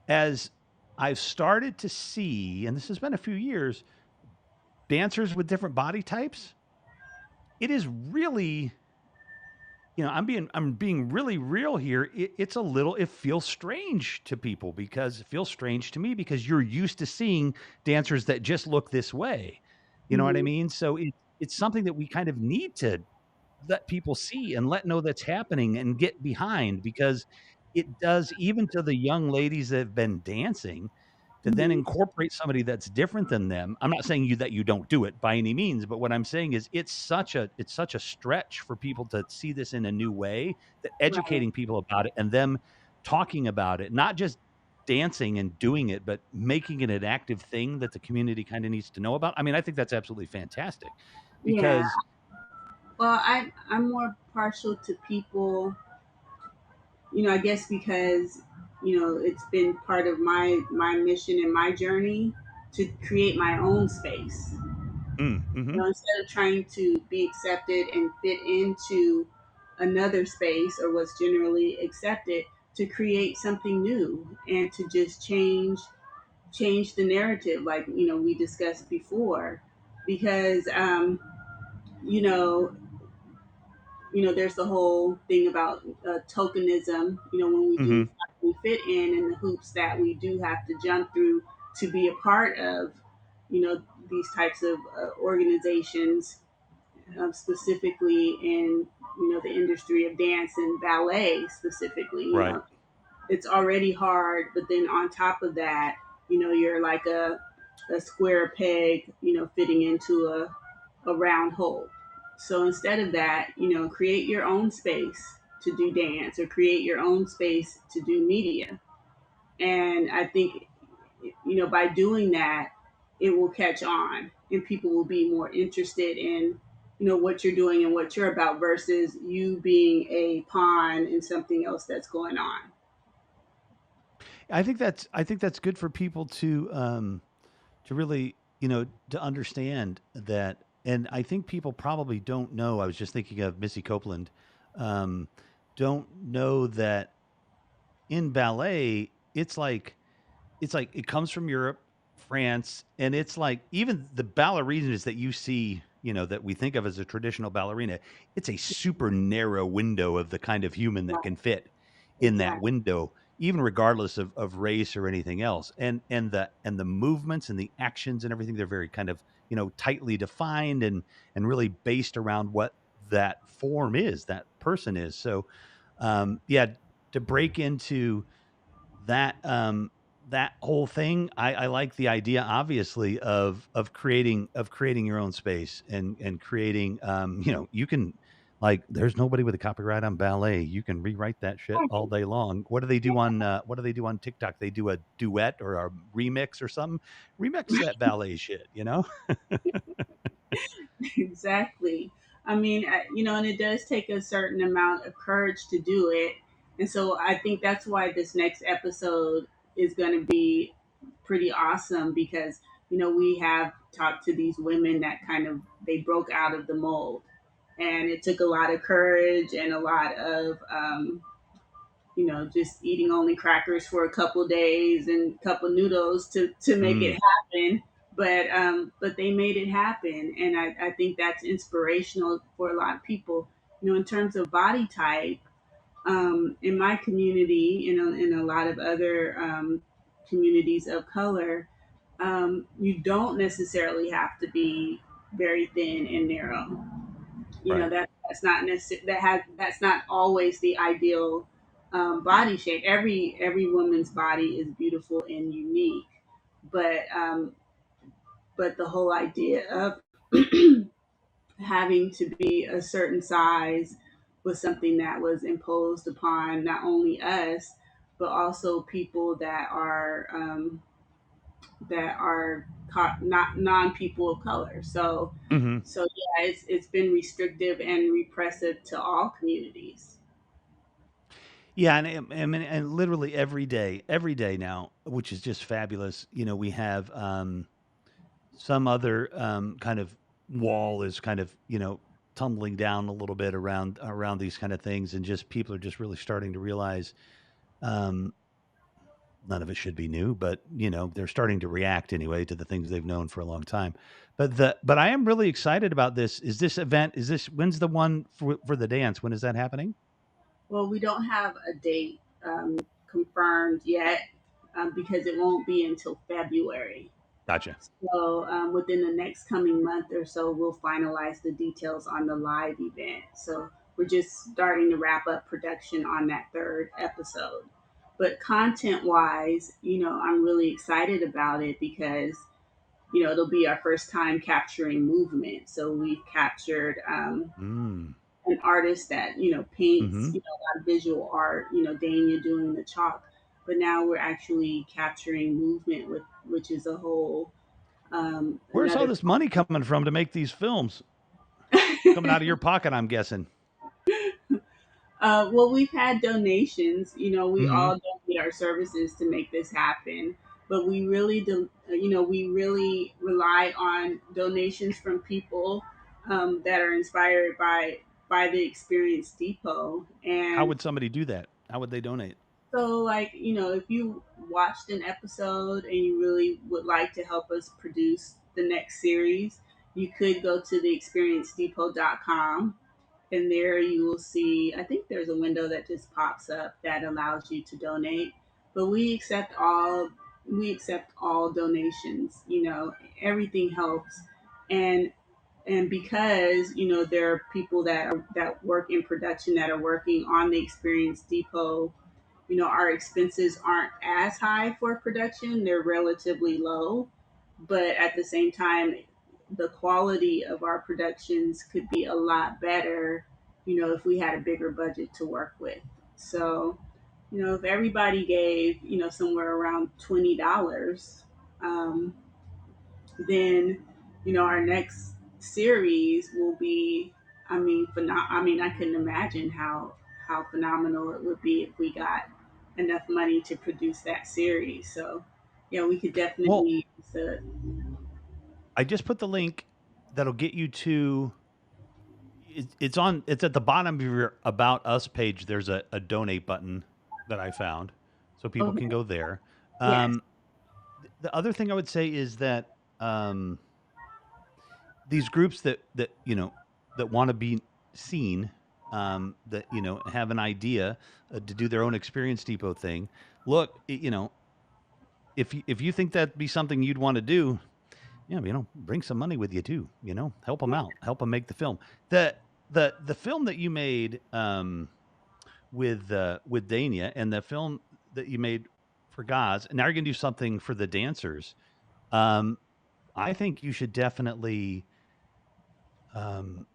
As I've started to see, and this has been a few years, dancers with different body types, it is really, I'm being really real here. It feels strange to people, because it feels strange to me because you're used to seeing dancers that just look this way. You know what I Mhm. mean? So it's something that we kind of need to let people see and let know that's happening and get behind, because it does, even to the young ladies that have been dancing, to then Mhm. incorporate somebody that's different than them. I'm not saying you don't do it by any means, but what I'm saying is it's such a stretch for people to see this in a new way, that Right. educating people about it and them talking about it, not just dancing and doing it, but making it an active thing that the community kind of needs to know about. I mean, I think that's absolutely fantastic, Yeah. because Well, I'm more partial to people, I guess because, it's been part of my mission and my journey to create my own space. mhm. Instead of trying to be accepted and fit into another space or what's generally accepted, to create something new and to just change the narrative, like we discussed before, because you know there's the whole thing about tokenism. When we do Hmm. we fit in the hoops that we do have to jump through to be a part of these types of organizations, specifically in the industry of dance and ballet specifically. Right. It's already hard, but then on top of that, you're like a square peg, fitting into a round hole. So instead of that, create your own space to do dance, or create your own space to do media. And I think, by doing that, it will catch on and people will be more interested in, what you're doing and what you're about, versus you being a pawn in something else that's going on. I think that's good for people to really, to understand that. And I think people probably don't know. I was just thinking of Missy Copeland. Um, don't know that in ballet, it's like it comes from Europe, France, and it's like even the ballerinas that you see, that we think of as a traditional ballerina, it's a super narrow window of the kind of human that Right. can fit in that Exactly. window, even regardless of race or anything else. And the movements and the actions and everything, they're very kind of, tightly defined and really based around what that form is, that person is. So yeah, to break into that whole thing, I like the idea, obviously, of creating your own space and creating, you can, like, there's nobody with a copyright on ballet. You can rewrite that shit all day long. What do they do on TikTok? They do a duet or a remix or something. Remix that ballet shit, Exactly. I mean, and it does take a certain amount of courage to do it. And so I think that's why this next episode is going to be pretty awesome, because, we have talked to these women that kind of they broke out of the mold. And it took a lot of courage and a lot of just eating only crackers for a couple days and a couple noodles to make it Mm, happen. But they made it happen, and I think that's inspirational for a lot of people. In terms of body type, in my community, in a lot of other communities of color, you don't necessarily have to be very thin and narrow. right. That's not necessarily that's not always the ideal body shape. Every woman's body is beautiful and unique, but the whole idea of having to be a certain size was something that was imposed upon not only us, but also people that are not non people of color. Hmm. So yeah, it's been restrictive and repressive to all communities. Yeah, and literally every day now, which is just fabulous. We have some other kind of wall is kind of, tumbling down a little bit around these kind of things, and just people are just really starting to realize, um, none of it should be new, but they're starting to react anyway to the things they've known for a long time. But I am really excited about this. When's the one for the dance? When is that happening? Well, we don't have a date confirmed yet, because it won't be until February. Gotcha. So within the next coming month or so, we'll finalize the details on the live event. So we're just starting to wrap up production on that third episode. But content wise, I'm really excited about it because, it'll be our first time capturing movement. So we've captured Mm. an artist that, paints, Hmm. a lot of visual art, Dania doing the chalk. But now we're actually capturing movement, which is a whole Where's all another. this money coming from to make these films? Coming out of your pocket, I'm guessing. Well, we've had donations. We Hmm. all donate our services to make this happen, but we really rely on donations from people that are inspired by the Experience Depot. How And would somebody do that? How would they donate? So, like, if you watched an episode and you really would like to help us produce the next series, you could go to the experiencedepot.com, and there you will see, I think there's a window that just pops up that allows you to donate. But we accept all donations, everything helps. And because there are people that work in production that are working on the Experience Depot, our expenses aren't as high for production, they're relatively low, but at the same time, the quality of our productions could be a lot better, if we had a bigger budget to work with. So, if everybody gave, somewhere around $20, um, then, our next series will be, I couldn't imagine how phenomenal it would be if we got enough money to produce that series. So, yeah, we could Well, definitely use the. I just put the link that'll get you to it's on it's at the bottom of your about us page. There's a donate button that I found so people can Okay. go there. Yes. Um, the other thing I would say is that these groups that that want to be seen, that have an idea to do their own experience depot thing. Look, if you think that'd be something you'd want to do, yeah, bring some money with you too. Help them out, help them make the film. The film that you made with Dania, and the film that you made for Gods, and now you're gonna do something for the dancers. Um, I think you should definitely. Um,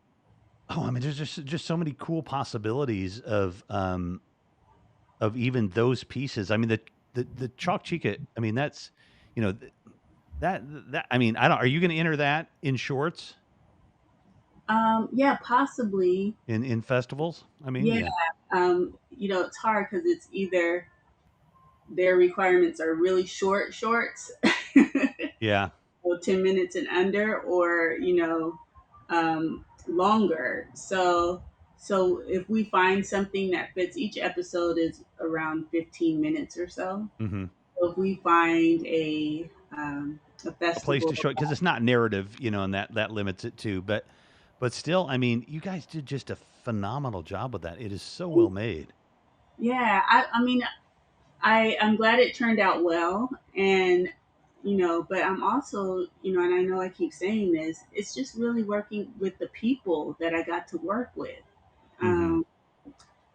oh, I mean, there's just so many cool possibilities of even those pieces. I mean, the chalk chica. I mean, that's you know th- that. I mean, I don't. Are you going to enter that in shorts Yeah, possibly. in festivals? I mean, Yeah. yeah, It's hard because it's either their requirements are really short shorts, yeah. or 10 minutes and under, or longer. So if we find something that fits, each episode is around 15 minutes or so. Hmm. So if we find a A place festival. to show it because it's not narrative, and that limits it too. But still, I mean, you guys did just a phenomenal job with that. It is so well made. Yeah, I mean, I'm glad it turned out well. And but I'm also, and I know I keep saying this, it's just really working with the people that I got to work with. Hmm. um,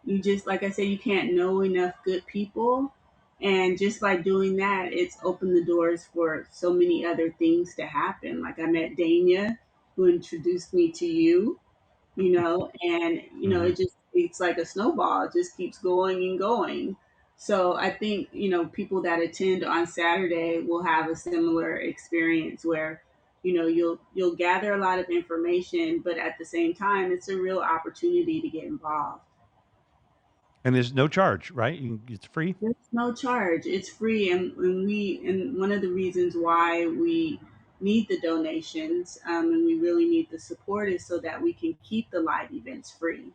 you just, like I said, you can't know enough good people, and just by doing that, it's opened the doors for so many other things to happen. Like, I met Dania, who introduced me to you, and Hmm. it's like a snowball. It just keeps going and going. So I think, people that attend on Saturday will have a similar experience where, you'll gather a lot of information, but at the same time, it's a real opportunity to get involved. And there's no charge, right? It's free. There's no charge. It's free, and one of the reasons why we need the donations, and we really need the support, is so that we can keep the live events free.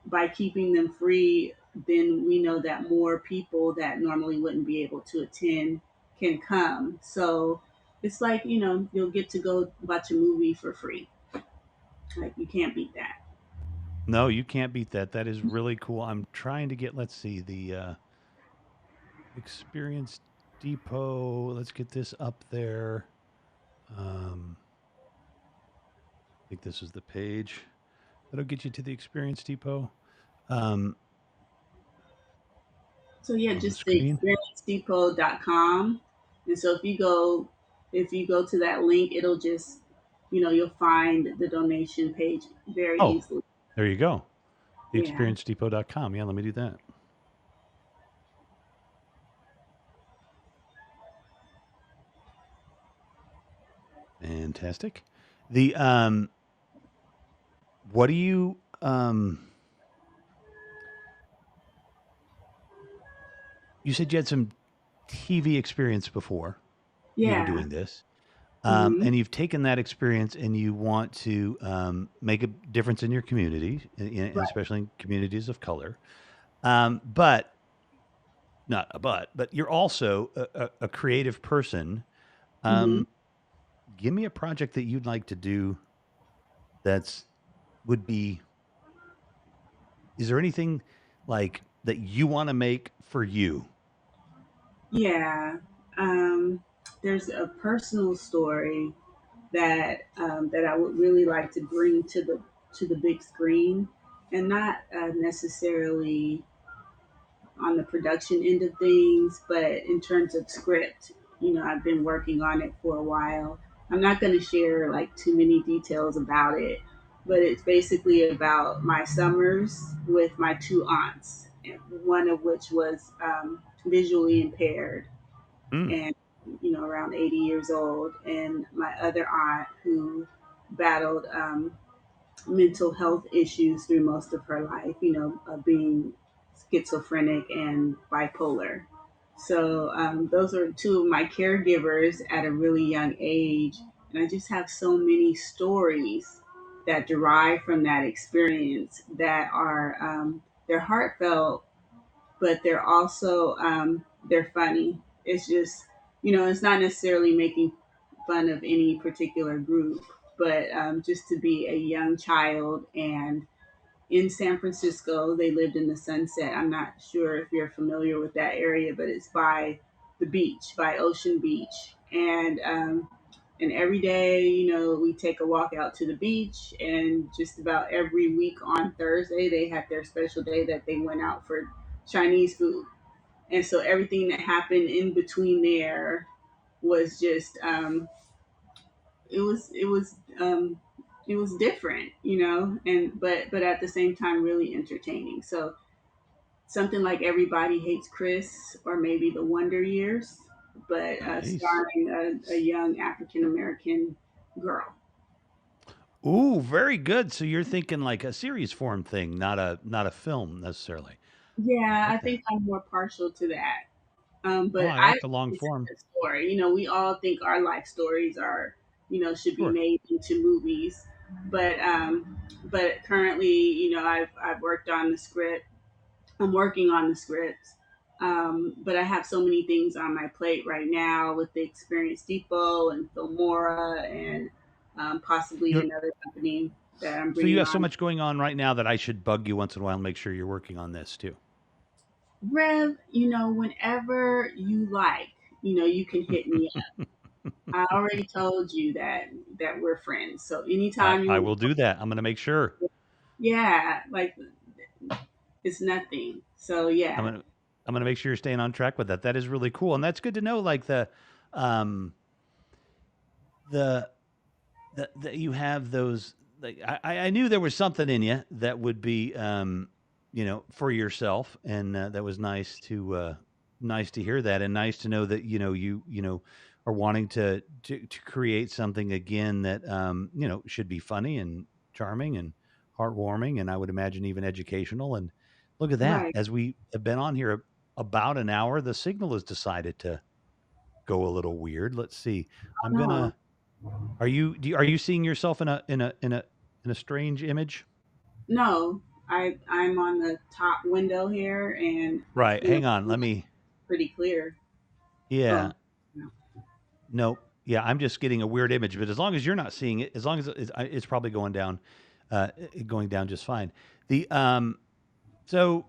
By keeping them free, then we know that more people that normally wouldn't be able to attend can come. So it's like, you'll get to go watch a movie for free. Like, you can't beat that. No, you can't beat that. That is really cool. I'm trying to get. Let's see the Experience Depot. Let's get this up there. I think this is the page that'll get you to the Experience Depot So yeah, on the just the screen. experiencedepot.com. And so if you go to that link, it'll just, you'll find the donation page very Oh, easily. there you go. Yeah. TheExperienceDepot.com. Yeah, let me do that. Fantastic. The what do you said you had some TV experience before you were Yeah. doing this. Hmm. And you've taken that experience and you want to make a difference in your community, and Right. especially in communities of color. But not a but you're also a creative person. Hmm. Um, Give me a project that you'd like to do that's would be is there anything like that you want to make for you? Yeah. Um, there's a personal story that I would really like to bring to the big screen, and not necessarily on the production end of things, but in terms of script, I've been working on it for a while. I'm not going to share like too many details about it, but it's basically about my summers with my two aunts, one of which was visually impaired Mm, and around 80 years old, and my other aunt who battled mental health issues through most of her life, being schizophrenic and bipolar. So those are two of my caregivers at a really young age. And I just have so many stories that derive from that experience that are they're heartfelt, but they're funny. It's just it's not necessarily making fun of any particular group, but just to be a young child and in San Francisco, they lived in the Sunset. I'm not sure if you're familiar with that area, but it's by the beach, by Ocean Beach, and every day, we take a walk out to the beach, and just about every week on Thursday, they had their special day that they went out for Chinese food. And so everything that happened in between there was just it was it was it was different, and but at the same time really entertaining. So something like Everybody Hates Chris, or maybe The Wonder Years, but nice. starring a young African American girl. Ooh, very good. So you're thinking like a series form thing, not a film necessarily. I Yeah, I like that. think I'm more partial to that. Oh, But I I like the long it's form. a story. We all think our life stories are, should be Sure. made into movies. But currently, I've worked on the script. I'm working on the script. But I have so many things on my plate right now with the Experience Depot and Filmora and possibly You're another company that I'm so you bringing have so on. much going on right now that I should bug you once in a while and make sure you're working on this too. Rev, whenever you like, you can hit me up. I already told you that we're friends. So I, anytime you I want will to, do that. I'm going to make sure. yeah, like it's nothing. So I'm yeah, going to I'm going to make sure you're staying on track with that. That is really cool, and that's good to know. Like um, the that you have those. Like I knew there was something in you that would be for yourself, and that was nice to hear that, and nice to know that you are wanting to create something again that should be funny and charming and heartwarming, and I would imagine even educational. And look at that, right. as we have been on here about an hour, the signal has decided to go a little weird. Let's see. I'm No, gonna are you seeing yourself in a strange image? no, I'm on the top window here, and Right. Hang on. Let me. pretty clear. Yeah. Oh, no. Nope. Yeah. I'm just getting a weird image, but as long as you're not seeing it, as long as it's probably going down just fine. The so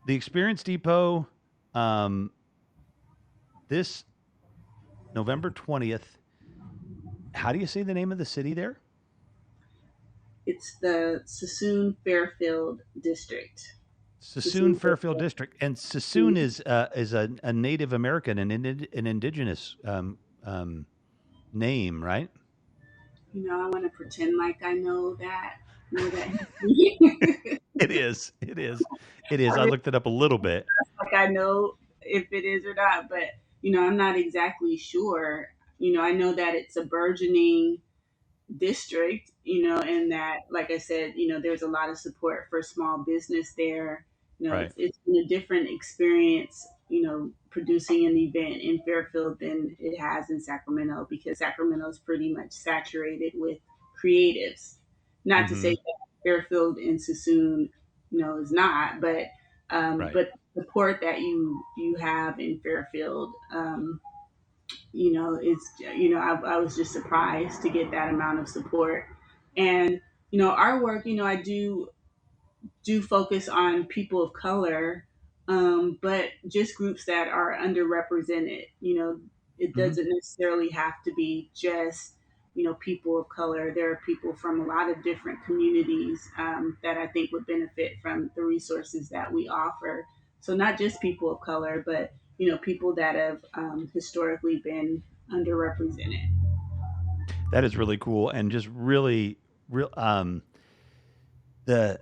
the Experience Depot, um, this November 20th. How do you say the name of the city there? It's the Sassoon Fairfield district. Sassoon Sassoon Fairfield Fairfield. District, and Sassoon is a Native American and an indigenous name, right? I want to pretend like I know that history. It is. It is. It is. I I really looked it up a little bit. like I know if it is or not, but I'm not exactly sure. I know that it's a burgeoning district, and that, like I said, there's a lot of support for small business there. Right. It's been a different experience, producing an event in Fairfield than it has in Sacramento, because Sacramento is pretty much saturated with creatives. Not to say Mm-hmm. that Fairfield and Sassoon, is not, but Right. But support that you have in Fairfield, it's I was just surprised to get that amount of support. And our work, I do focus on people of color, but just groups that are underrepresented. It Hmm. doesn't necessarily have to be just people of color. There are people from a lot of different communities that I think would benefit from the resources that we offer. So not just people of color, but people that have historically been underrepresented. That is really cool, and just really, real. The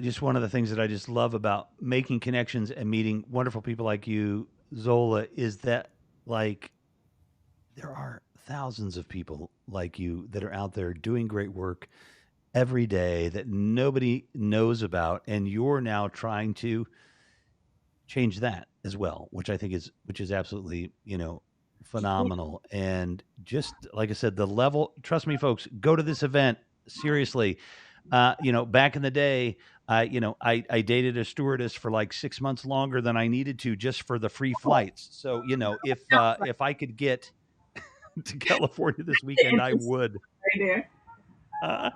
just one of the things that I just love about making connections and meeting wonderful people like you, Zola, is that like there are thousands of people like you that are out there doing great work every day that nobody knows about, and you're now trying to change that as well, which is absolutely, Yeah, phenomenal. And just like I said, the level, trust me, folks, go to this event. Seriously. Back in the day, I dated a stewardess for like 6 months longer than I needed to just for the free flights. So, if I could get to California this weekend, I interest would. right there. Uh,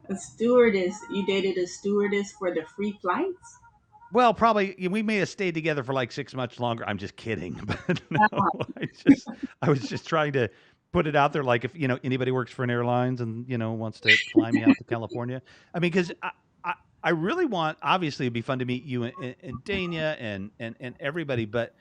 A stewardess. You dated a stewardess for the free flights? Well, probably we may have stayed together for like 6 months longer. I'm just kidding, but no, Uh, I was just trying to put it out there. Like if anybody works for an airlines and wants to fly me out to California. I mean, because I, I really want. Obviously, it'd be fun to meet you and Dania and everybody, but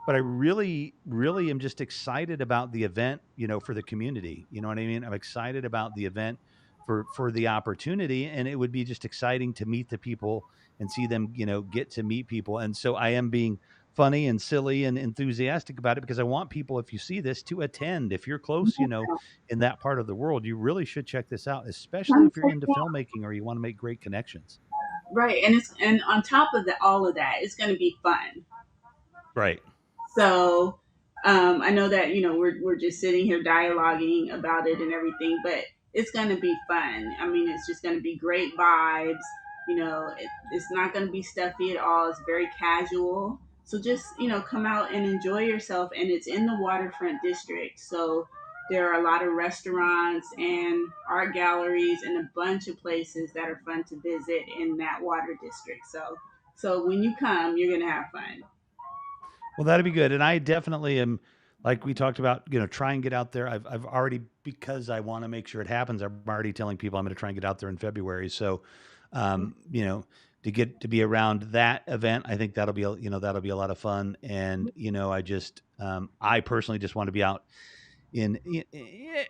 I really really am just excited about the event. For the community. You know what I mean? I'm excited about the event for the opportunity, and it would be just exciting to meet the people and see them, get to meet people. And so I am being funny and silly and enthusiastic about it because I want people, if you see this, to attend. If you're close, in that part of the world, you really should check this out, especially if you're into filmmaking or you want to make great connections. right, and on top of all of that, it's going to be fun. Right. So I know that we're just sitting here dialoguing about it and everything, but it's going to be fun. I mean, it's just going to be great vibes. It's not going to be stuffy at all. It's very casual. So just come out and enjoy yourself. And it's in the waterfront district, so there are a lot of restaurants and art galleries and a bunch of places that are fun to visit in that water district. So when you come, you're gonna have fun. Well, that'd be good. And I definitely am, like we talked about, try and get out there. I've already, because I want to make sure it happens. I'm already telling people I'm going to try and get out there in February. So, to get to be around that event, I think that'll be a lot of fun. And I personally just want to be out in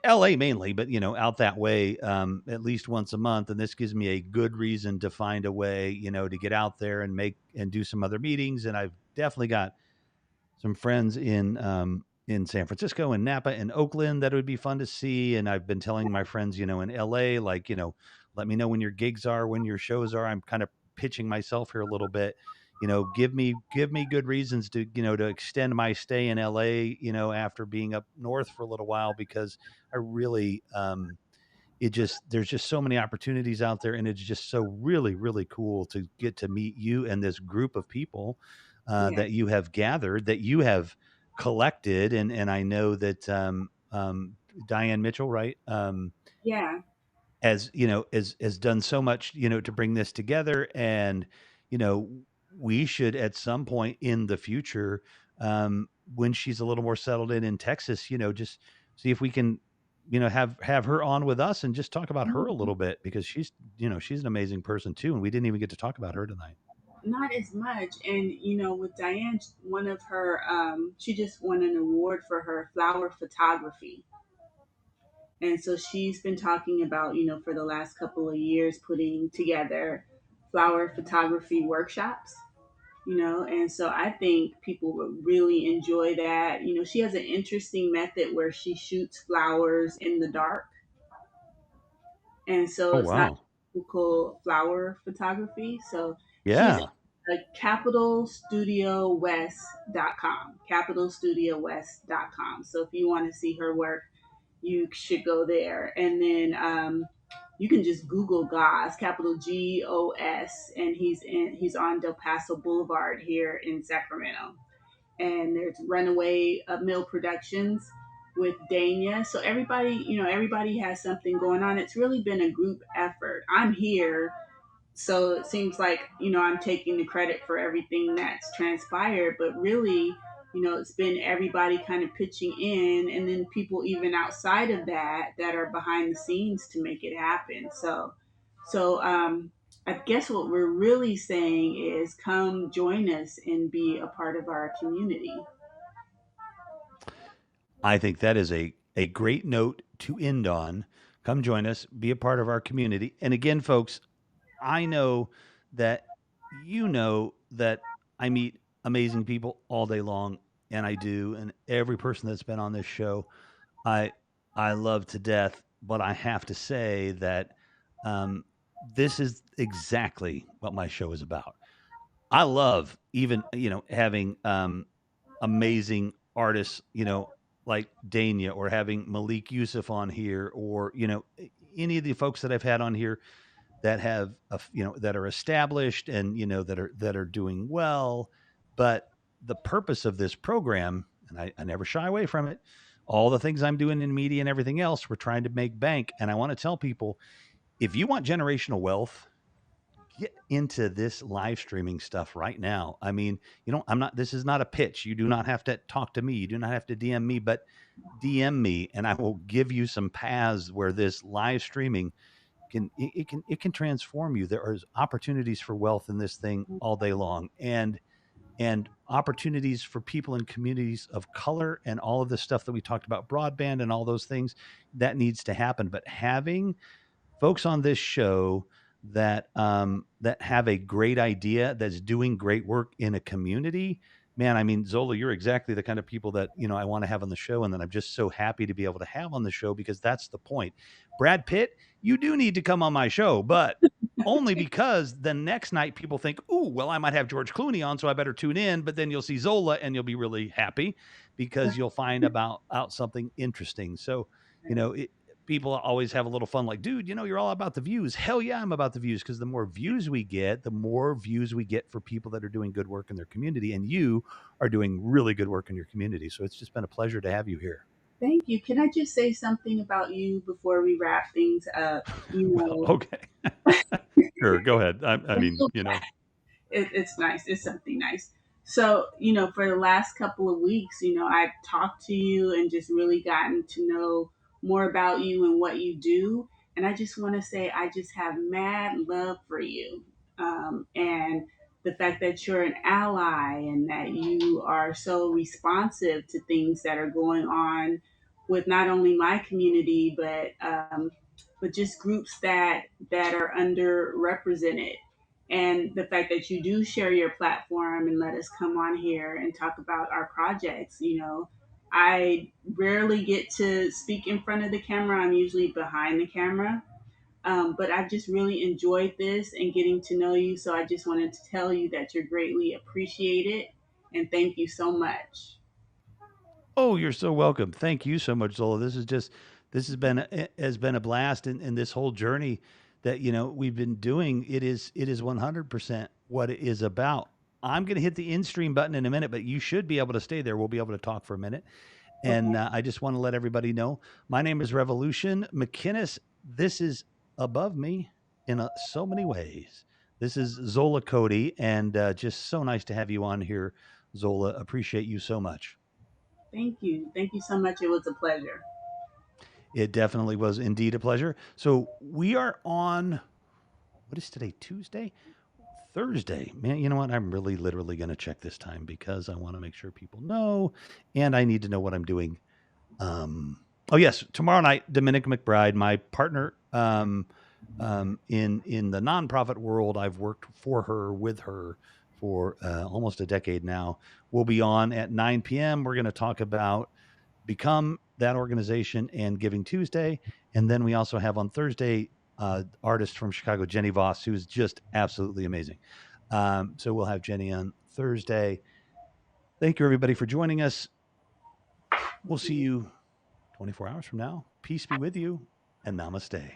LA mainly, but out that way at least once a month. And this gives me a good reason to find a way, to get out there and make and do some other meetings. And I've definitely got some friends in San Francisco and Napa and Oakland that it would be fun to see. And I've been telling my friends, in LA, like, let me know when your gigs are, when your shows are. I'm kind of pitching myself here a little bit. Give me good reasons to, to extend my stay in LA, after being up north for a little while, because I really it just there's just so many opportunities out there, and it's just so really really cool to get to meet you and this group of people Yeah, that you have gathered, that you have collected. And I know that Diane Mitchell, right, yeah. as has done so much, to bring this together. And you know we should at some point in the future, when she's a little more settled in Texas, just see if we can, have her on with us and just talk about her a little bit, because she's an amazing person too, and we didn't even get to talk about her tonight. Not as much. And with Diane, one of her, she just won an award for her flower photography. And so she's been talking about, for the last couple of years, putting together flower photography workshops. And so I think people would really enjoy that. She has an interesting method where she shoots flowers in the dark. And so Oh it's not wow. typical flower photography. So she's Yeah. at capitalstudiowest.com, capitalstudiowest.com. So if you want to see her work, you should go there. And then You can just Google Gos, capital Gos, and he's on Del Paso Boulevard here in Sacramento. And there's Runaway Mill Productions with Dania. So everybody, everybody has something going on. It's really been a group effort. I'm here, so it seems like, I'm taking the credit for everything that's transpired, but really, it's been everybody kind of pitching in, and then people even outside of that are behind the scenes to make it happen. So I guess what we're really saying is come join us and be a part of our community. I think that is a great note to end on. Come join us, be a part of our community. And again, folks, I know that you know that I meet amazing people all day long, and I do. And every person that's been on this show, I I love to death. But I have to say that um, this is exactly what my show is about. I love even having amazing artists, like Dania, or having Malik Yusuf on here, or any of the folks that I've had on here that have that are established, and that are doing well. But the purpose of this program, and I never shy away from it, all the things I'm doing in media and everything else, we're trying to make bank. And I want to tell people, if you want generational wealth, get into this live streaming stuff right now. I mean, I'm not, this is not a pitch. You do not have to talk to me. You do not have to DM me, but DM me and I will give you some paths where this live streaming can transform you. There are opportunities for wealth in this thing all day long, and opportunities for people in communities of color, and all of the stuff that we talked about, broadband and all those things that needs to happen. But having folks on this show that have a great idea, that's doing great work in a community, man, I mean, Zola, you're exactly the kind of people that I want to have on the show, and that I'm just so happy to be able to have on the show, because that's the point. Brad Pitt, you do need to come on my show, but only because the next night people think, "Ooh, well, I might have George Clooney on, so I better tune in." But then you'll see Zola, and you'll be really happy because you'll find about out something interesting. So, people always have a little fun, like, dude, you're all about the views. Hell yeah, I'm about the views, because the more views we get, the more views we get for people that are doing good work in their community, and you are doing really good work in your community. So it's just been a pleasure to have you here. Thank you. Can I just say something about you before we wrap things up? You Well, know, okay. Sure, go ahead. I mean, it's nice. It's something nice. So, for the last couple of weeks, I've talked to you and just really gotten to know more about you and what you do. And I just want to say, I just have mad love for you. And the fact that you're an ally and that you are so responsive to things that are going on with not only my community, but just groups that are underrepresented, and the fact that you do share your platform and let us come on here and talk about our projects. I rarely get to speak in front of the camera. I'm usually behind the camera. But I've just really enjoyed this and getting to know you. So I just wanted to tell you that you're greatly appreciated, and thank you so much. Oh, you're so welcome. Thank you so much, Zola. This has been a blast, in this whole journey that we've been doing. It is 100% what it is about. I'm going to hit the in stream button in a minute, but you should be able to stay there. We'll be able to talk for a minute. And Okay. I just want to let everybody know, my name is Revolution McKinnis. This is above me in so many ways. This is Zola Cody, and just so nice to have you on here, Zola. Appreciate you so much. Thank you. Thank you so much. It was a pleasure. It definitely was indeed a pleasure. So we are on, what is today? Tuesday? Thursday. Man, you know what? I'm really literally going to check this time, because I want to make sure people know, and I need to know what I'm doing. Oh yes, tomorrow night, Dominica McBride, my partner in the nonprofit world. I've worked for her, with her, for almost a decade now. We'll be on at 9 p.m. We're going to talk about Become that organization and Giving Tuesday. And then we also have on Thursday, artist from Chicago, Jenny Voss, who's just absolutely amazing. So we'll have Jenny on Thursday. Thank you, everybody, for joining us. We'll see you 24 hours from now. Peace be with you, and namaste.